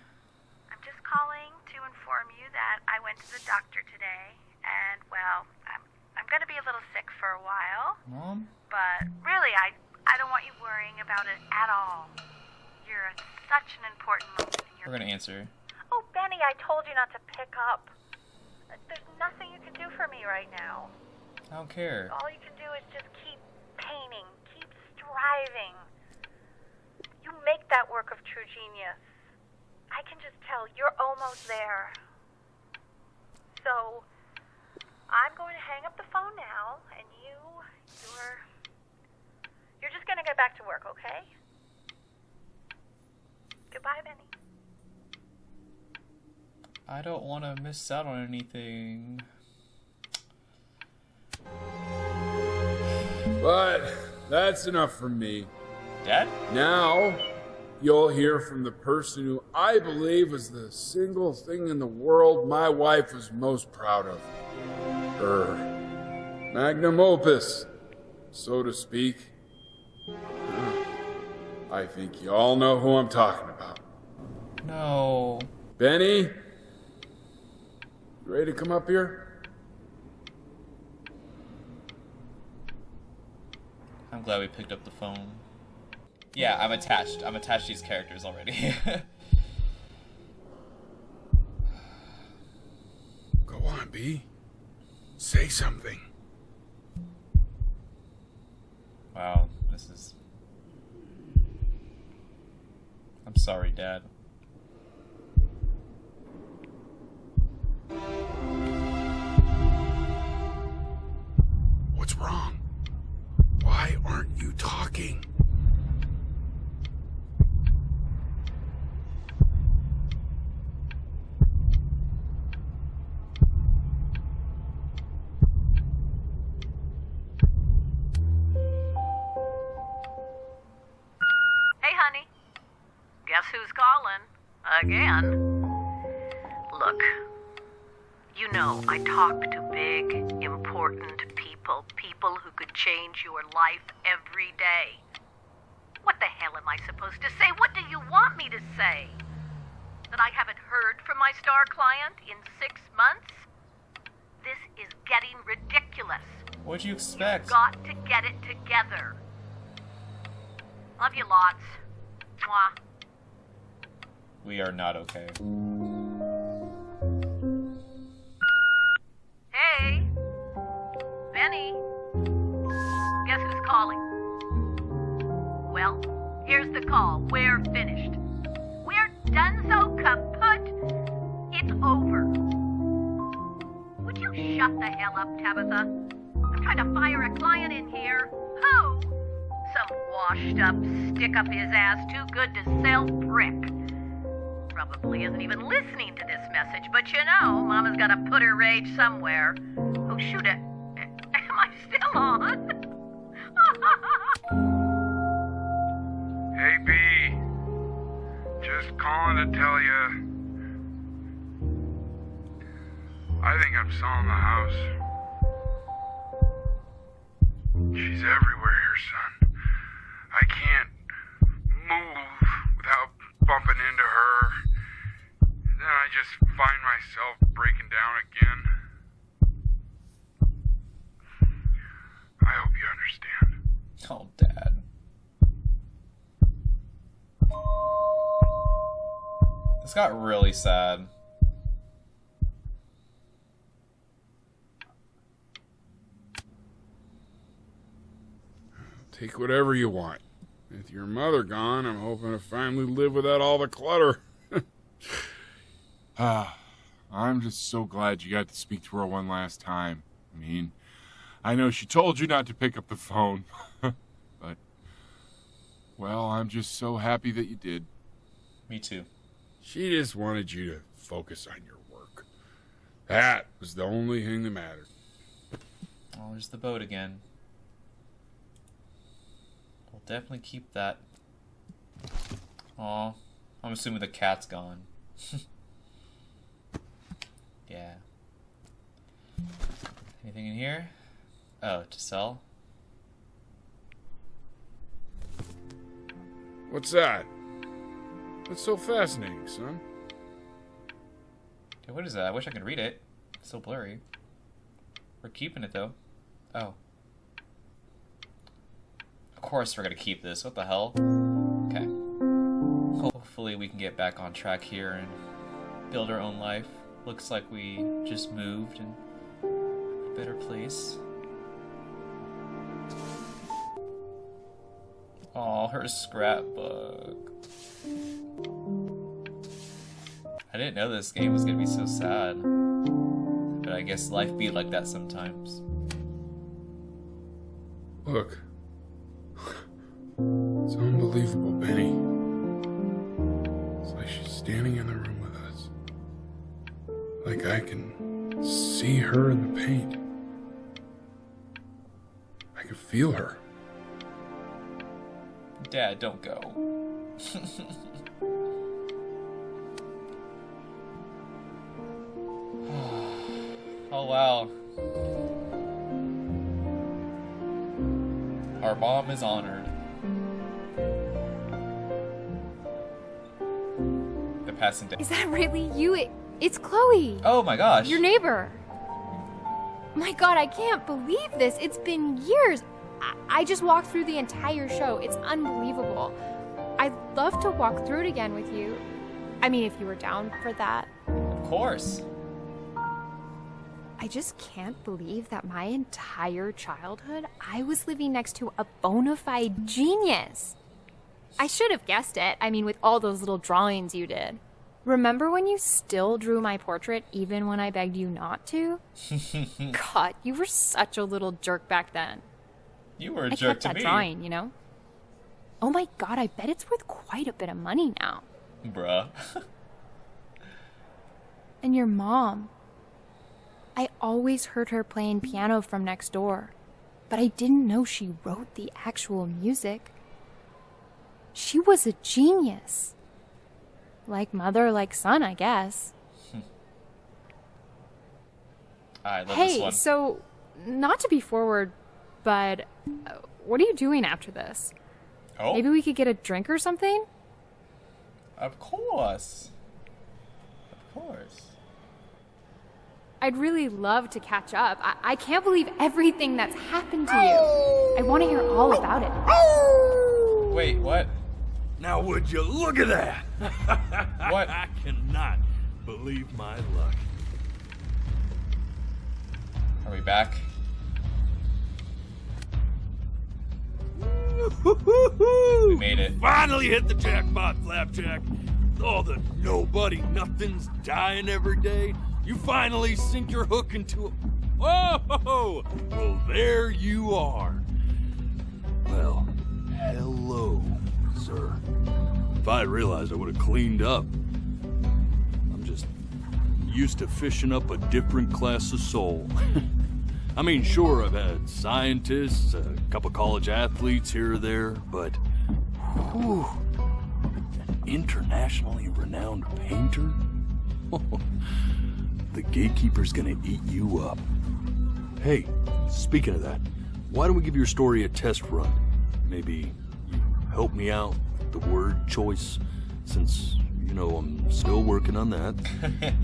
I'm just calling to inform you that I went to the doctor today, and, well, I'm going to be a little sick for a while. Mom? But really, I don't want you worrying about it at all. You're at such an important moment in your... We're gonna answer. Oh, Benny, I told you not to pick up. There's nothing you can do for me right now. I don't care. All you can do is just keep painting, keep striving. You make that work of true genius. I can just tell you're almost there. So, I'm going to hang up the phone now, and you're just going to get back to work, okay? Goodbye, Benny. I don't want to miss out on anything. But that's enough from me. Dad? Now, you'll hear from the person who I believe was the single thing in the world my wife was most proud of. Her magnum opus, so to speak. I think you all know who I'm talking about. No. Benny? You ready to come up here? I'm glad we picked up the phone. Yeah, I'm attached. I'm attached to these characters already. Go on, B. Say something. Wow, this is... I'm sorry, Dad. What's wrong? Why aren't you talking? Hey, honey. Guess who's calling? Again. Look, you know I talk to big, important people who could change your life every day. What the hell am I supposed to say? What do you want me to say? That I haven't heard from my star client in 6 months? This is getting ridiculous. What'd you expect? You've got to get it together. Love you lots. Mwah. We are not okay. Hey, Benny. Guess who's calling? Well, here's the call. We're finished. We're donezo kaput. It's over. Would you shut the hell up, Tabitha? I'm trying to fire a client in here. Who? Some washed up, stick up his ass, too good to sell brick. Probably isn't even listening to this message, but you know, Mama's gotta put her rage somewhere. Oh, shoot it. Am I still on? Hey, B. Just calling to tell you. I think I'm selling the house. She's everywhere here, son. I can't move without bumping into her. Then I just find myself breaking down again. I hope you understand. Oh, Dad. This got really sad. Take whatever you want. With your mother gone, I'm hoping to finally live without all the clutter. I'm just so glad you got to speak to her one last time. I mean, I know she told you not to pick up the phone, but, well, I'm just so happy that you did. Me too. She just wanted you to focus on your work. That was the only thing that mattered. Oh, there's the boat again. We'll definitely keep that. Aw, I'm assuming the cat's gone. Yeah. Anything in here? Oh, to sell? What's that? What's so fascinating, son? Okay, what is that? I wish I could read it. It's so blurry. We're keeping it, though. Oh. Of course we're gonna keep this. What the hell? Okay. Hopefully we can get back on track here and build our own life. Looks like we just moved in a better place. Oh, her scrapbook. I didn't know this game was gonna be so sad. But I guess life be like that sometimes. Look. It's unbelievable, Benny. It's like she's standing in the room with us. like I can see her in the paint. I can feel her. Dad, don't go. Oh, wow. Our mom is honored. The passing day. Is that really you? It's Chloe. Oh my gosh. Your neighbor. My God, I can't believe this. It's been years. I just walked through the entire show. It's unbelievable. I'd love to walk through it again with you. I mean, if you were down for that. Of course. I just can't believe that my entire childhood, I was living next to a bona fide genius. I should have guessed it. I mean, with all those little drawings you did. Remember when you still drew my portrait even when I begged you not to? God, you were such a little jerk back then. You were a I jerk kept to that me. drawing, you know? Oh my God, I bet it's worth quite a bit of money now. Bruh. And your mom. I always heard her playing piano from next door, but I didn't know she wrote the actual music. She was a genius. Like mother, like son, I guess. I love this Hey, one. so, not to be forward, but what are you doing after this? Oh. Maybe we could get a drink or something? Of course. Of course. I'd really love to catch up. I can't believe everything that's happened to you. I want to hear all about it. Wait, what? Now would you look at that? What? I cannot believe my luck. Are we back? We made it. Finally hit the jackpot, Flapjack. All the nobody nothings dying every day. You finally sink your hook into a... Oh! Well, there you are. Well, hello, sir. If I had realized, I would have cleaned up. I'm just used to fishing up a different class of soul. I mean, sure, I've had scientists, a couple college athletes here or there, but... Whew, an internationally renowned painter? The gatekeeper's gonna eat you up. Hey, speaking of that, why don't we give your story a test run? Maybe you help me out with the word choice, since, you know, I'm still working on that.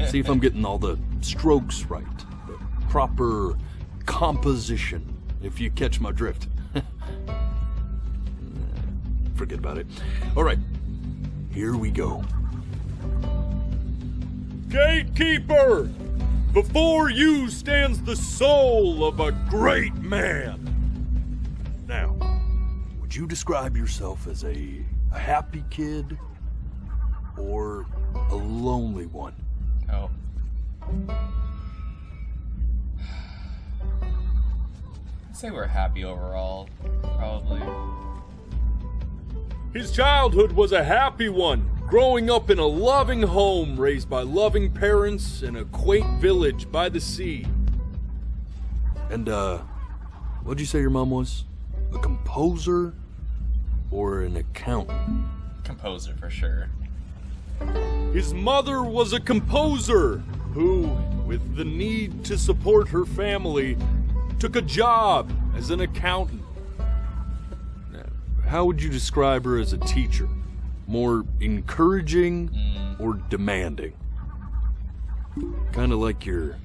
See if I'm getting all the strokes right, the proper composition, if you catch my drift. Forget about it. All right, here we go. Gatekeeper! Before you stands the soul of a great man. Now, would you describe yourself as a happy kid or a lonely one? Oh. I'd say we're happy overall, probably. His childhood was a happy one, growing up in a loving home raised by loving parents in a quaint village by the sea. And, what'd you say your mom was? A composer or an accountant? Composer for sure. His mother was a composer who, with the need to support her family, took a job as an accountant. How would you describe her as a teacher? More encouraging or demanding? Kind of like your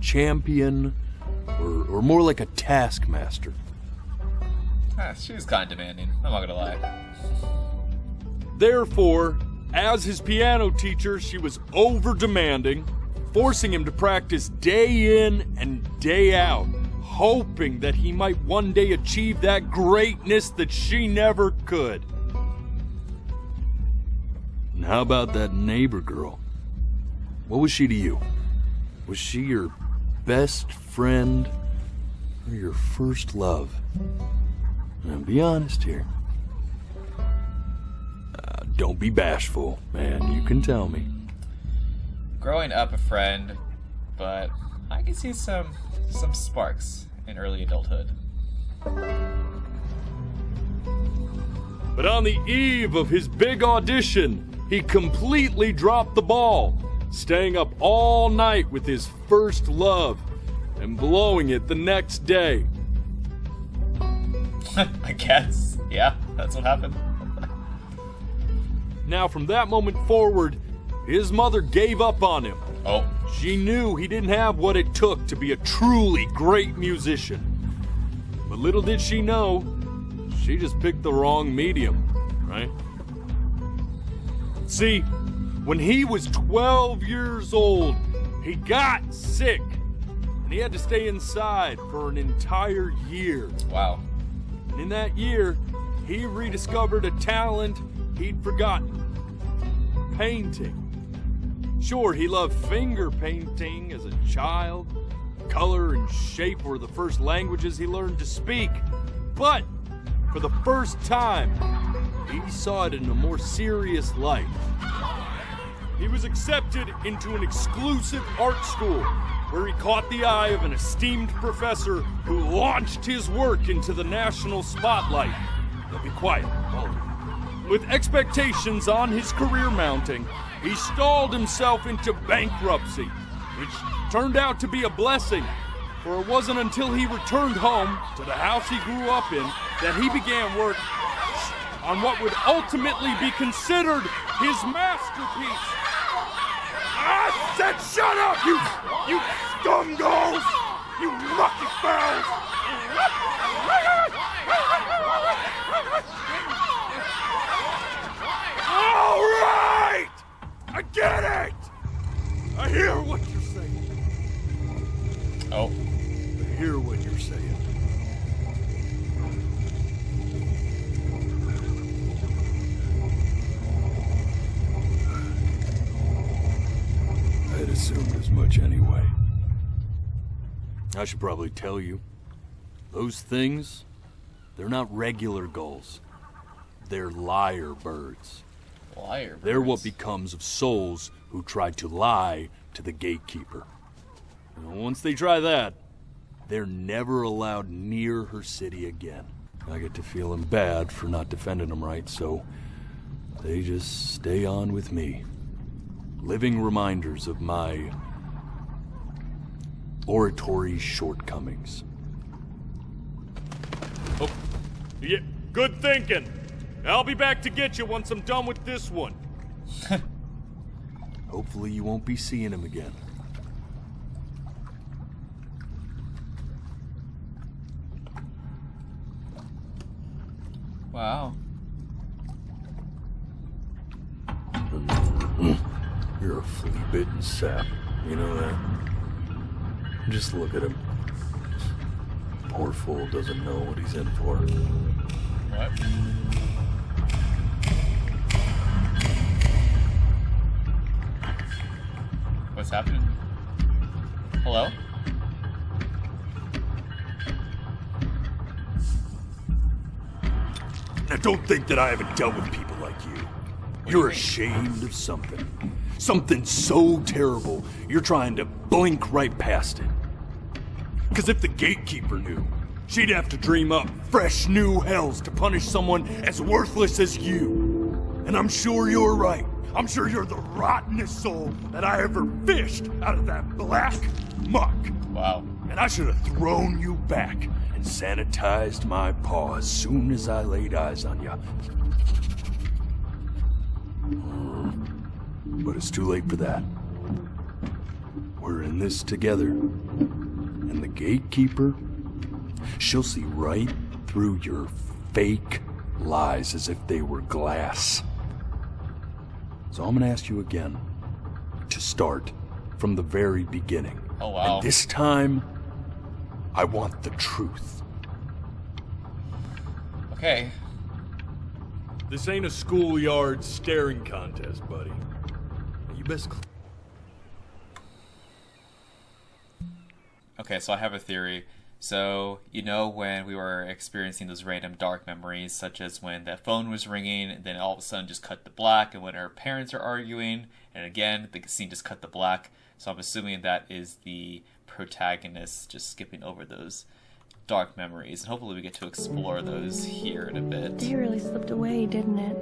champion or more like a taskmaster? She was kind of demanding, I'm not gonna lie. Therefore, as his piano teacher, she was over-demanding, forcing him to practice day in and day out, hoping that he might one day achieve that greatness that she never could. And how about that neighbor girl? What was she to you? Was she your best friend or your first love? Now, be honest here. Don't be bashful, man. You can tell me. Growing up, a friend but I can see some sparks in early adulthood. But on the eve of his big audition, he completely dropped the ball, staying up all night with his first love and blowing it the next day. I guess. Yeah, that's what happened. Now, from that moment forward, his mother gave up on him. Oh. She knew he didn't have what it took to be a truly great musician. But little did she know, she just picked the wrong medium, right? See, when he was 12 years old, he got sick, and he had to stay inside for an entire year. Wow. And in that year, he rediscovered a talent he'd forgotten. Painting. Sure, he loved finger painting as a child. Color and shape were the first languages he learned to speak. But for the first time, he saw it in a more serious light. He was accepted into an exclusive art school where he caught the eye of an esteemed professor who launched his work into the national spotlight. Now be quiet, all of you. With expectations on his career mounting, he stalled himself into bankruptcy, which turned out to be a blessing, for it wasn't until he returned home to the house he grew up in that he began work on what would ultimately be considered his masterpiece. I said shut up, you scumballs! You lucky fowls! All right! I get it! I hear what you're saying. Oh. I hear what you're saying. I'd assumed as much anyway. I should probably tell you, those things, they're not regular gulls. They're lyre birds. Liar birds. They're what becomes of souls who try to lie to the gatekeeper. And once they try that, they're never allowed near her city again. I get to feeling bad for not defending them right, so they just stay on with me. Living reminders of my oratory shortcomings. Oh, yeah, good thinking. I'll be back to get you once I'm done with this one. Hopefully you won't be seeing him again. Wow. You're a flea-bitten sap, you know that? Just look at him. Poor fool doesn't know what he's in for. What? What's happening? Hello? Now don't think that I haven't dealt with people like you. You're ashamed of something. Something so terrible, you're trying to blink right past it. Because if the gatekeeper knew, she'd have to dream up fresh new hells to punish someone as worthless as you. And I'm sure you're right. I'm sure you're the rottenest soul that I ever fished out of that black muck. Wow. And I should have thrown you back and sanitized my paw as soon as I laid eyes on you. But it's too late for that. We're in this together. And the gatekeeper, she'll see right through your fake lies as if they were glass. So I'm gonna ask you again to start from the very beginning. Oh, wow. And this time, I want the truth. Okay. This ain't a schoolyard staring contest, buddy. You best... Okay, so I have a theory. So, you know, when we were experiencing those random dark memories, such as when that phone was ringing, and then all of a sudden just cut to black, and when her parents are arguing, and again, the scene just cut to black. So I'm assuming that is the protagonist just skipping over those dark memories, and hopefully we get to explore those here in a bit. Day really slipped away, didn't it?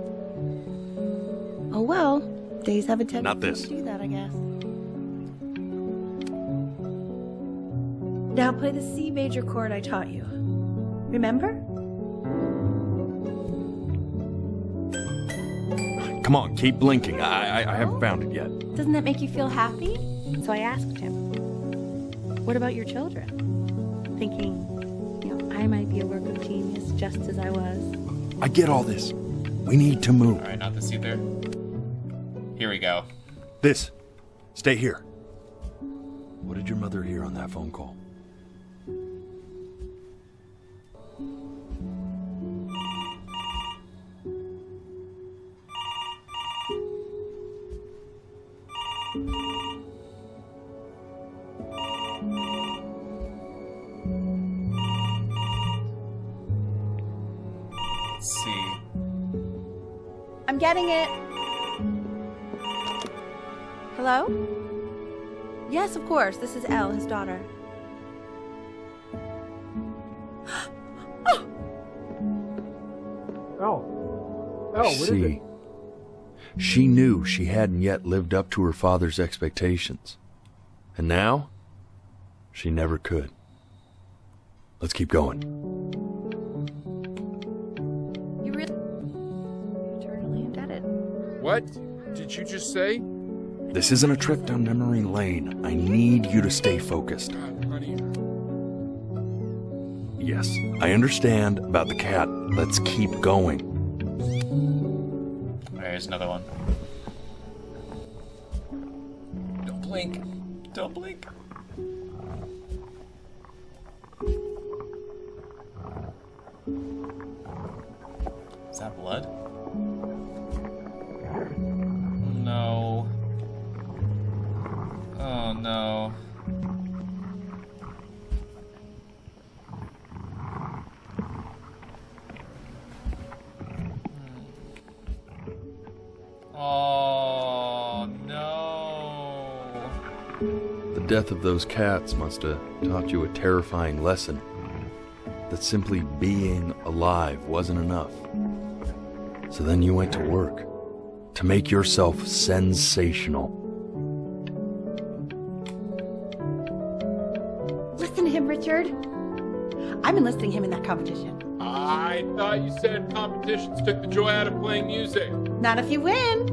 Oh well, days have a tendency Not this. to do that, I guess. Now play the C major chord I taught you. Remember? Come on, keep blinking. I haven't found it yet. Doesn't that make you feel happy? So I asked him, what about your children? Thinking, I might be a work of genius just as I was. I get all this. We need to move. Alright, not this either. Here we go. This. Stay here. What did your mother hear on that phone call? Let's see. I'm getting it. Hello? Yes, of course. This is Elle, his daughter. Oh, what is it? She knew she hadn't yet lived up to her father's expectations. And now, she never could. Let's keep going. You really eternally indebted. What did you just say? This isn't a trip down memory lane. I need you to stay focused. God, honey. Yes, I understand about the cat. Let's keep going. There's another one. Don't blink. Don't blink. Is that blood? No. Oh no. Oh no. The death of those cats must have taught you a terrifying lesson. That simply being alive wasn't enough. So then you went to work to make yourself sensational. Listen to him, Richard. I'm enlisting him in that competition. I thought you said competitions took the joy out of playing music. Not if you win.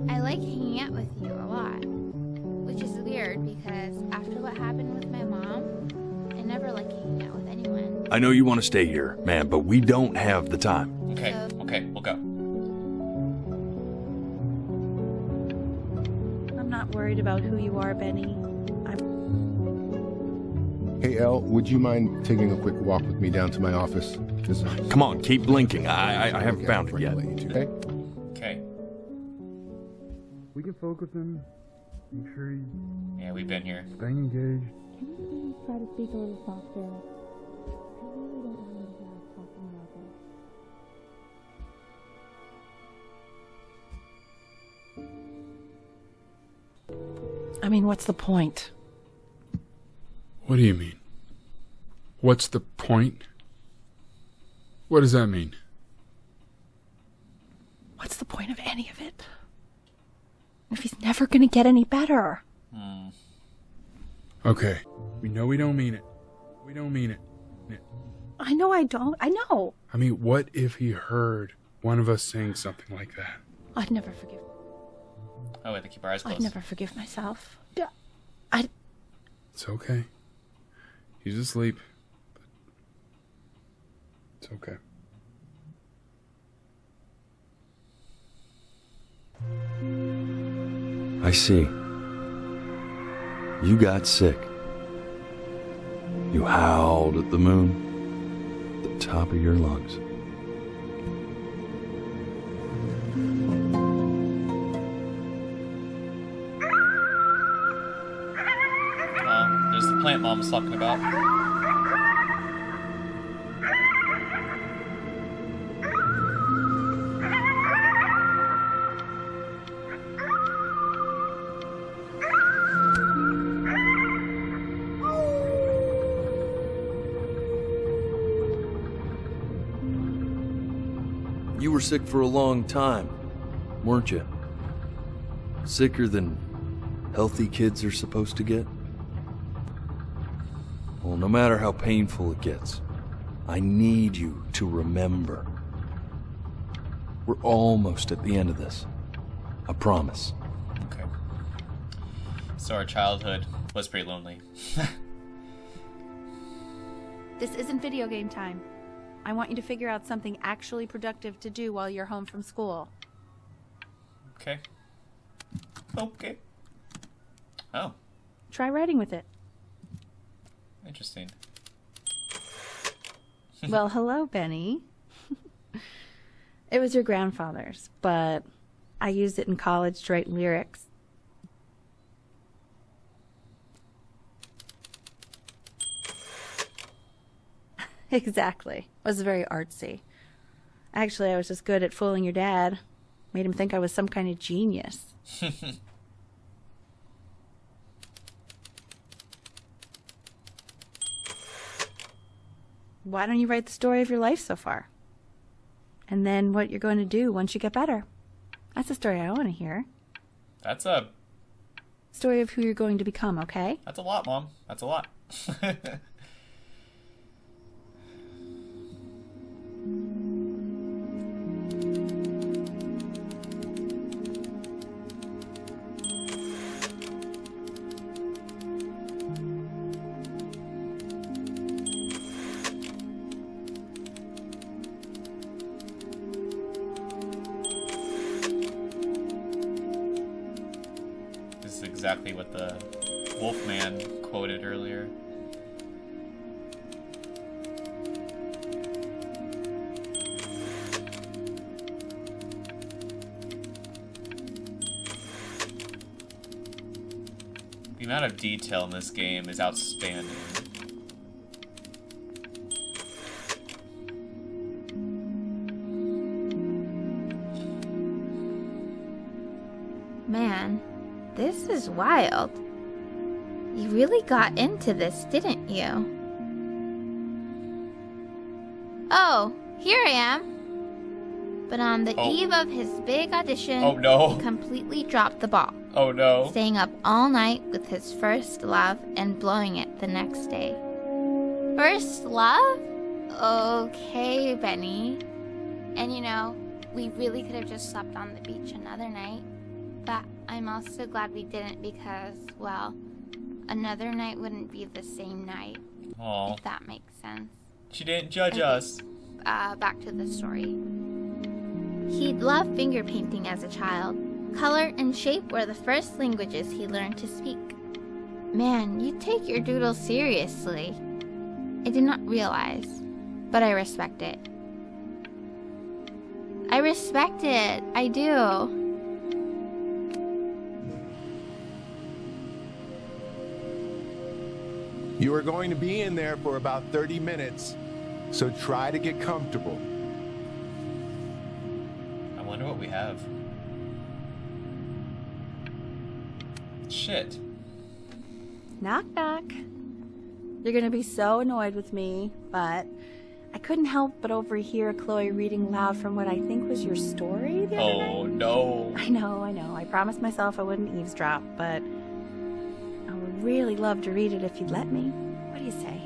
I like hanging out with you a lot. Which is weird because after what happened with my mom, I never like hanging out with anyone. I know you want to stay here, man, but we don't have the time. Okay, we'll go. I'm not worried about who you are, Benny. Hey, Elle, would you mind taking a quick walk with me down to my office? Come on, keep blinking. I haven't found it yet. Okay? Okay. We can focus and make sure he's Yeah, we've been here. staying engaged. Can you please try to speak a little softer? I really don't want to hear us talking about this. I mean, what's the point? What do you mean? What's the point? What does that mean? What's the point of any of it? If he's never gonna get any better. Okay. We know we don't mean it. We don't mean it. I know I don't. I know. I mean, what if he heard one of us saying something like that? I'd never forgive. Oh, we have to keep our eyes closed. I'd never forgive myself. It's okay. He's asleep. It's okay. I see. You got sick. You howled at the moon, at the top of your lungs. vent Mom was talking about. You were sick for a long time, weren't you? Sicker than healthy kids are supposed to get? Well, no matter how painful it gets, I need you to remember. We're almost at the end of this. I promise. Okay. So our childhood was pretty lonely. This isn't video game time. I want you to figure out something actually productive to do while you're home from school. Okay. Okay. Oh. Try writing with it. Interesting. Well, hello, Benny. It was your grandfather's, but I used it in college to write lyrics. Exactly. It was very artsy. Actually, I was just good at fooling your dad. Made him think I was some kind of genius. Why don't you write the story of your life so far? And then what you're going to do once you get better. That's the story I want to hear. That's a... Story of who you're going to become, okay? That's a lot, Mom. That's a lot. This is exactly what the Wolfman quoted earlier. The amount of detail in this game is outstanding. Man, this is wild. You really got into this, didn't you? Oh, here I am. But on the eve of his big audition, Oh, no. he completely dropped the ball. Oh no. Staying up all night with his first love and blowing it the next day. First love? Okay, Benny. And you know, we really could have just slept on the beach another night. But I'm also glad we didn't because, well, another night wouldn't be the same night. Aw. If that makes sense. She didn't judge us. Back to the story. He'd loved finger painting as a child. Color and shape were the first languages he learned to speak. Man, you take your doodle seriously. I did not realize, but I respect it. I respect it. I do. You are going to be in there for about 30 minutes, so try to get comfortable. I wonder what we have. Shit. Knock, knock. You're gonna be so annoyed with me, but I couldn't help but overhear Chloe reading loud from what I think was your story the other night. Oh no. I know. I promised myself I wouldn't eavesdrop, but I would really love to read it if you'd let me. What do you say?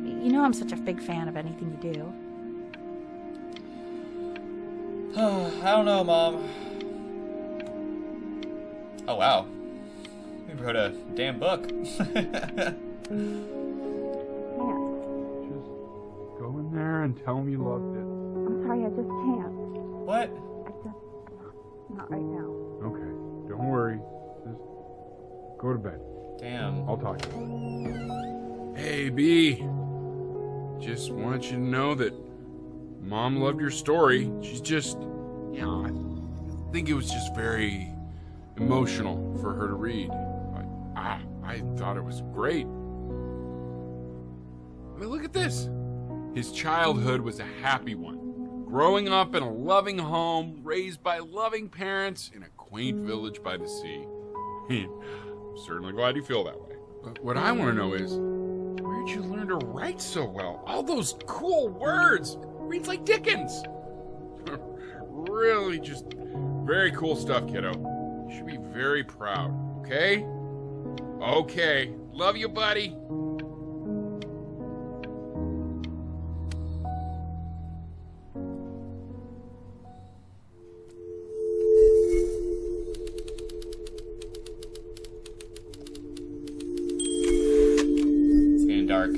You know I'm such a big fan of anything you do. I don't know, Mom. Oh wow. We wrote a damn book. Go in there and tell him you loved it. I'm sorry, I just can't. What? Not right now. Okay, don't worry. Just go to bed. Damn. I'll talk to you. Hey, B. Just want you to know that Mom loved your story. She's just, you know, I think it was just very emotional for her to read. I thought it was great. I mean, look at this. His childhood was a happy one. Growing up in a loving home, raised by loving parents in a quaint village by the sea. I'm certainly glad you feel that way. But what I want to know is, where'd you learn to write so well? All those cool words. Reads like Dickens. Really just very cool stuff, kiddo. You should be very proud, okay? Okay. Love you, buddy. It's getting dark.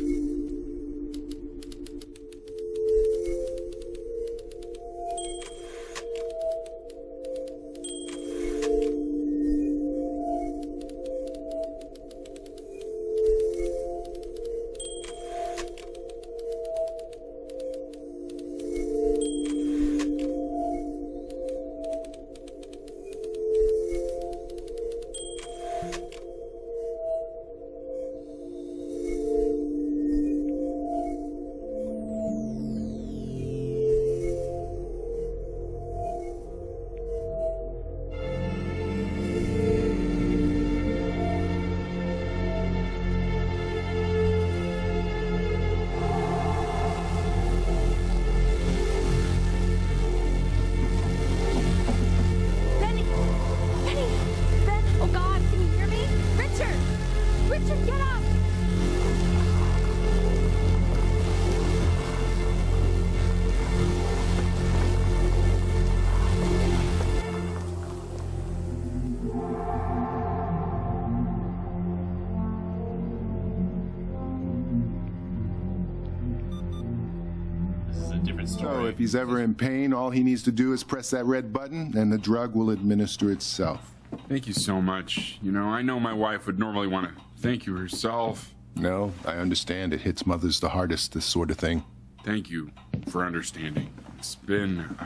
So if he's ever in pain, all he needs to do is press that red button and the drug will administer itself. Thank you so much. You know, I know my wife would normally want to thank you herself. No, I understand. It hits mothers the hardest, this sort of thing. Thank you for understanding. It's been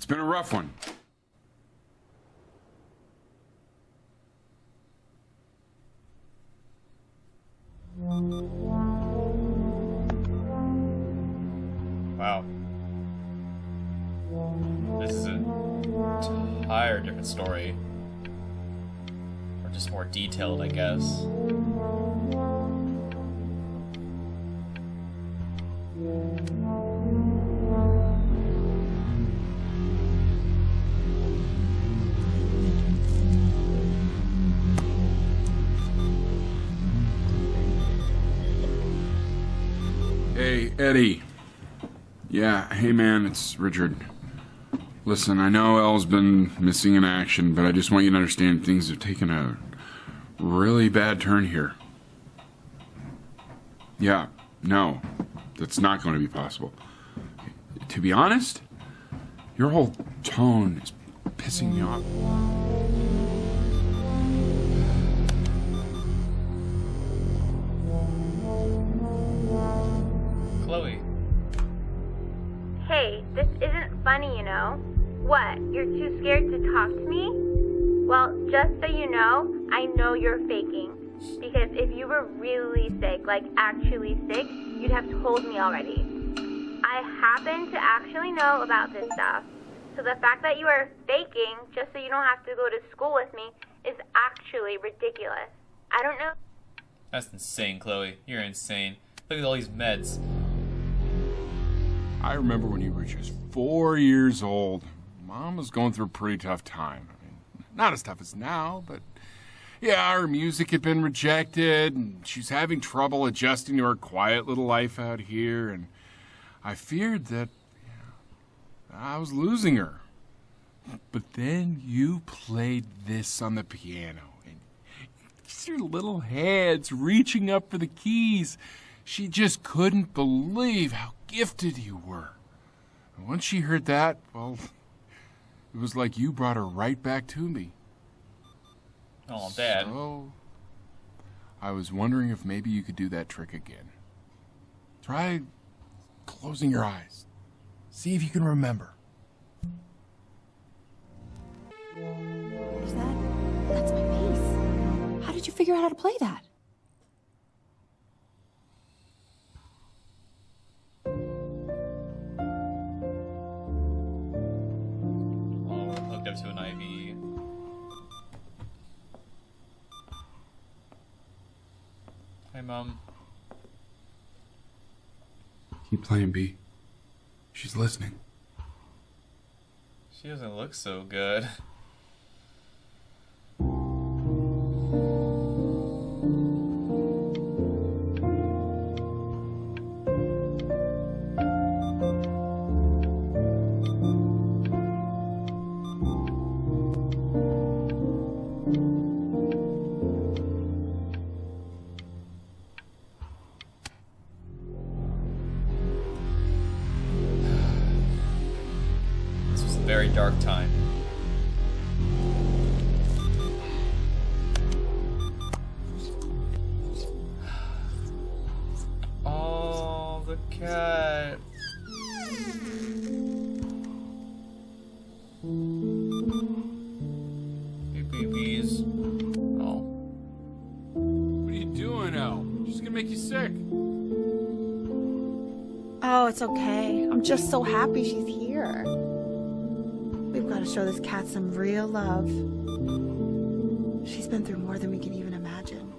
a rough one. Wow. This is an entire different story. Or just more detailed, I guess. Hey, Eddie. Yeah, hey man, it's Richard. Listen, I know Elle's been missing in action, but I just want you to understand things have taken a really bad turn here. Yeah, no, that's not going to be possible. To be honest, your whole tone is pissing me off. Chloe. Hey, this isn't funny, you know. What, you're too scared to talk to me? Well, just so you know, I know you're faking. Because if you were really sick, like actually sick, you'd have told me already. I happen to actually know about this stuff. So the fact that you are faking just so you don't have to go to school with me is actually ridiculous. I don't know. That's insane, Chloe. You're insane. Look at all these meds. I remember when you were just 4 years old. Mom was going through a pretty tough time. I mean, not as tough as now, but yeah, her music had been rejected, and she's having trouble adjusting to her quiet little life out here, and I feared that I was losing her. But then you played this on the piano, and just your little hands reaching up for the keys. She just couldn't believe how gifted you were. And once she heard that, well, it was like you brought her right back to me. Oh, Dad. So, I was wondering if maybe you could do that trick again. Try closing your eyes. See if you can remember. That's my bass. How did you figure out how to play that? Mom. Keep playing, B. She's listening. She doesn't look so good. Very dark time. Oh, the cat. Hey, babies. Oh. What are you doing, Elle? She's gonna make you sick. Oh, it's okay. I'm just so happy she's here. We've got to show this cat some real love. She's been through more than we can even imagine.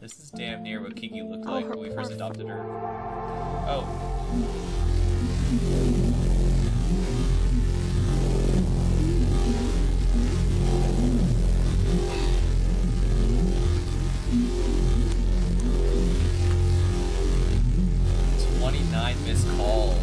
This is damn near what Kiki looked like when we first adopted her. Oh. Missed calls.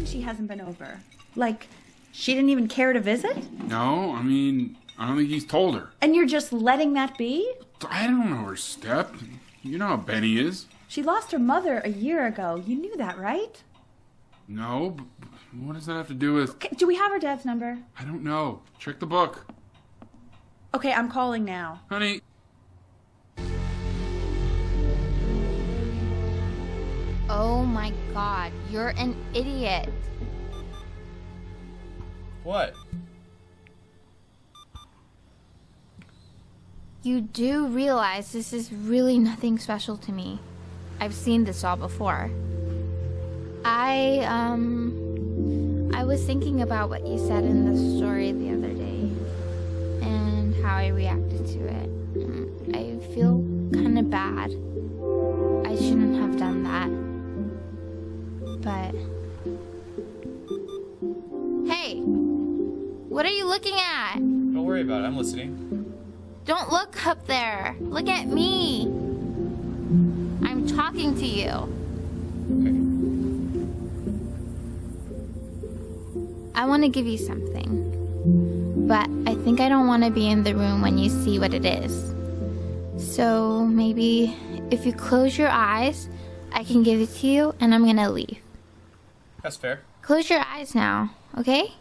She hasn't been over. Like, she didn't even care to visit? No, I mean, I don't think he's told her. And you're just letting that be? I don't know her step. You know how Benny is. She lost her mother a year ago. You knew that, right? No, but what does that have to do with... Okay, do we have her dad's number? I don't know. Check the book. Okay, I'm calling now. Honey. Oh my god, you're an idiot. What? You do realize this is really nothing special to me. I've seen this all before. I was thinking about what you said in the story the other day and how I reacted to it. I feel kind of bad. I shouldn't have done that. But... Hey! What are you looking at? Don't worry about it, I'm listening. Don't look up there. Look at me. I'm talking to you. Okay. I want to give you something. But I think I don't want to be in the room when you see what it is. So maybe if you close your eyes, I can give it to you and I'm gonna leave. That's fair. Close your eyes now, okay?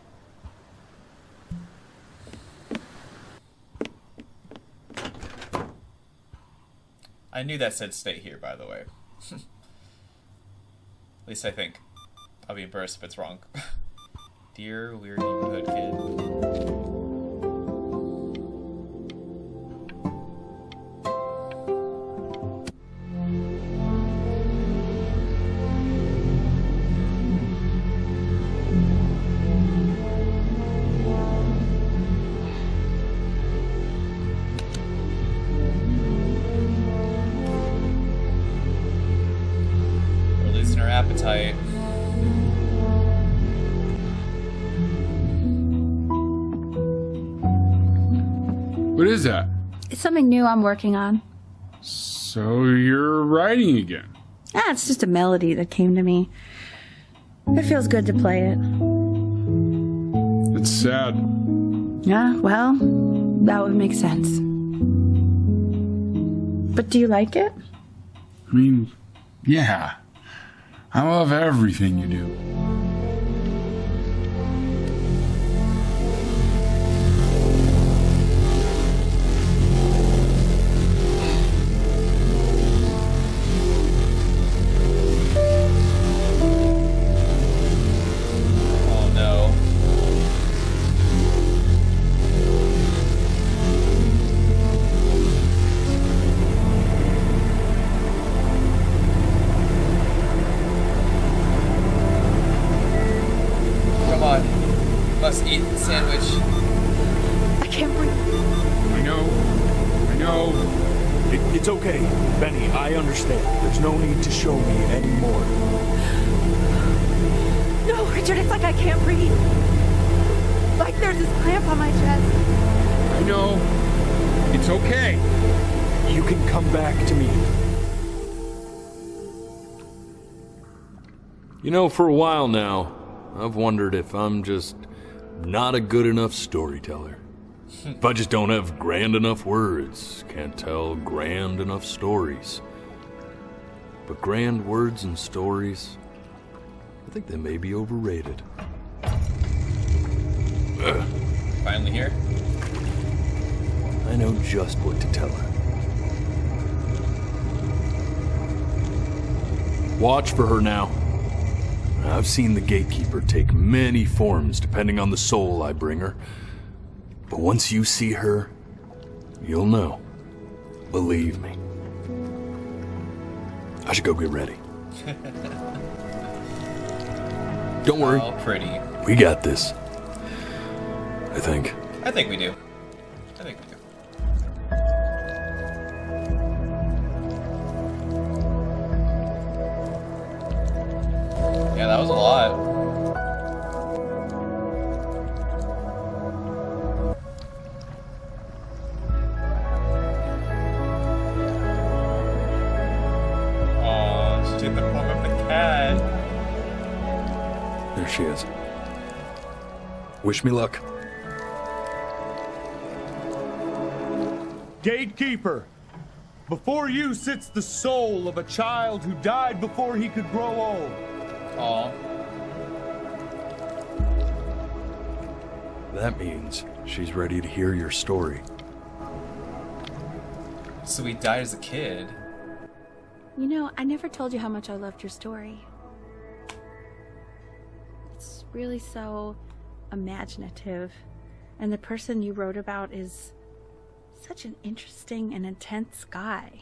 I knew that said stay here, by the way. At least I think. I'll be embarrassed if it's wrong. Dear weird neighborhood kid. Appetite. What is that? It's something new I'm working on. So you're writing again? It's just a melody that came to me. It feels good to play it. It's sad. Yeah, well, that would make sense. But do you like it? I mean, yeah. I love everything you do. Oh no. Must eat the sandwich. I can't breathe. I know. No. It's okay, Benny, I understand. There's no need to show me anymore. No, Richard, it's like I can't breathe. Like there's this clamp on my chest. I know. It's okay. You can come back to me. You know, for a while now, I've wondered if I'm just not a good enough storyteller. If I just don't have grand enough words, can't tell grand enough stories. But grand words and stories, I think they may be overrated. Finally here? I know just what to tell her. Watch for her now. I've seen the gatekeeper take many forms depending on the soul I bring her. But once you see her, you'll know. Believe me. I should go get ready. Don't worry. Oh, pretty. We got this. I think. I think we do. I think we do. Yeah, that was a lot. Oh, she took the form of the cat. There she is. Wish me luck. Gatekeeper, before you sits the soul of a child who died before he could grow old. Aw. That means she's ready to hear your story. So he died as a kid. You know, I never told you how much I loved your story. It's really so imaginative. And the person you wrote about is such an interesting and intense guy.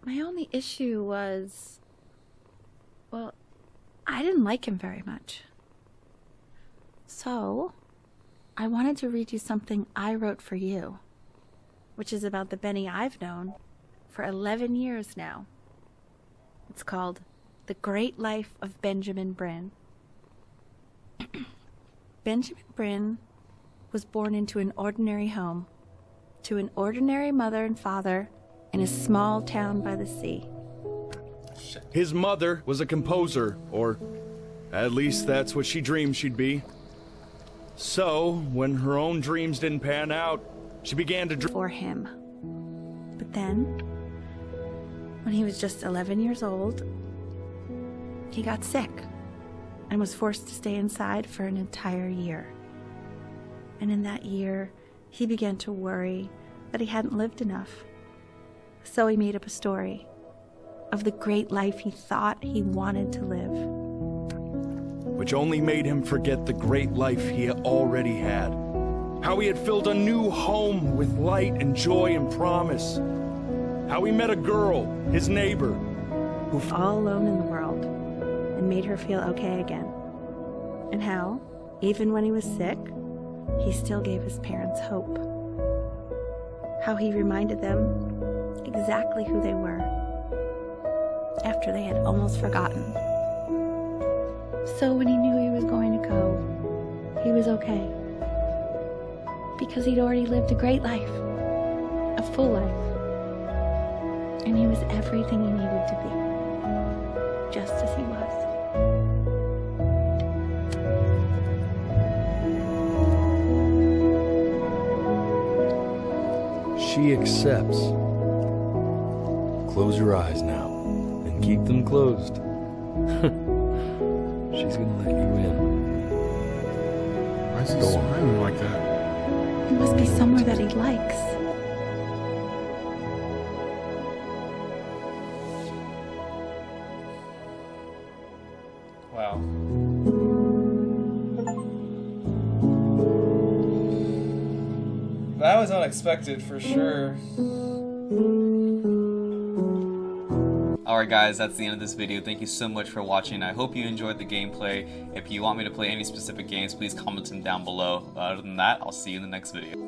My only issue was, well, I didn't like him very much. So, I wanted to read you something I wrote for you, which is about the Benny I've known for 11 years now. It's called The Great Life of Benjamin Bryn. Benjamin Bryn was born into an ordinary home, to an ordinary mother and father in a small town by the sea. His mother was a composer, or at least that's what she dreamed she'd be. So, when her own dreams didn't pan out, she began to for him. But then, when he was just 11 years old, he got sick and was forced to stay inside for an entire year. And in that year, he began to worry that he hadn't lived enough. So he made up a story of the great life he thought he wanted to live. which only made him forget the great life he already had. How he had filled a new home with light and joy and promise. How he met a girl, his neighbor, who was all alone in the world and made her feel okay again. And how, even when he was sick, he still gave his parents hope. How he reminded them exactly who they were after they had almost forgotten. So when he knew he was going to go, he was okay. Because he'd already lived a great life, a full life. And he was everything he needed to be, just as he was. She accepts. Close your eyes now, and keep them closed. She's gonna let you in. Why is he smiling like that? It must be somewhere that he likes. Wow. That was unexpected for sure. Alright guys, that's the end of this video. Thank you so much for watching. I hope you enjoyed the gameplay. If you want me to play any specific games, please comment them down below. Other than that, I'll see you in the next video.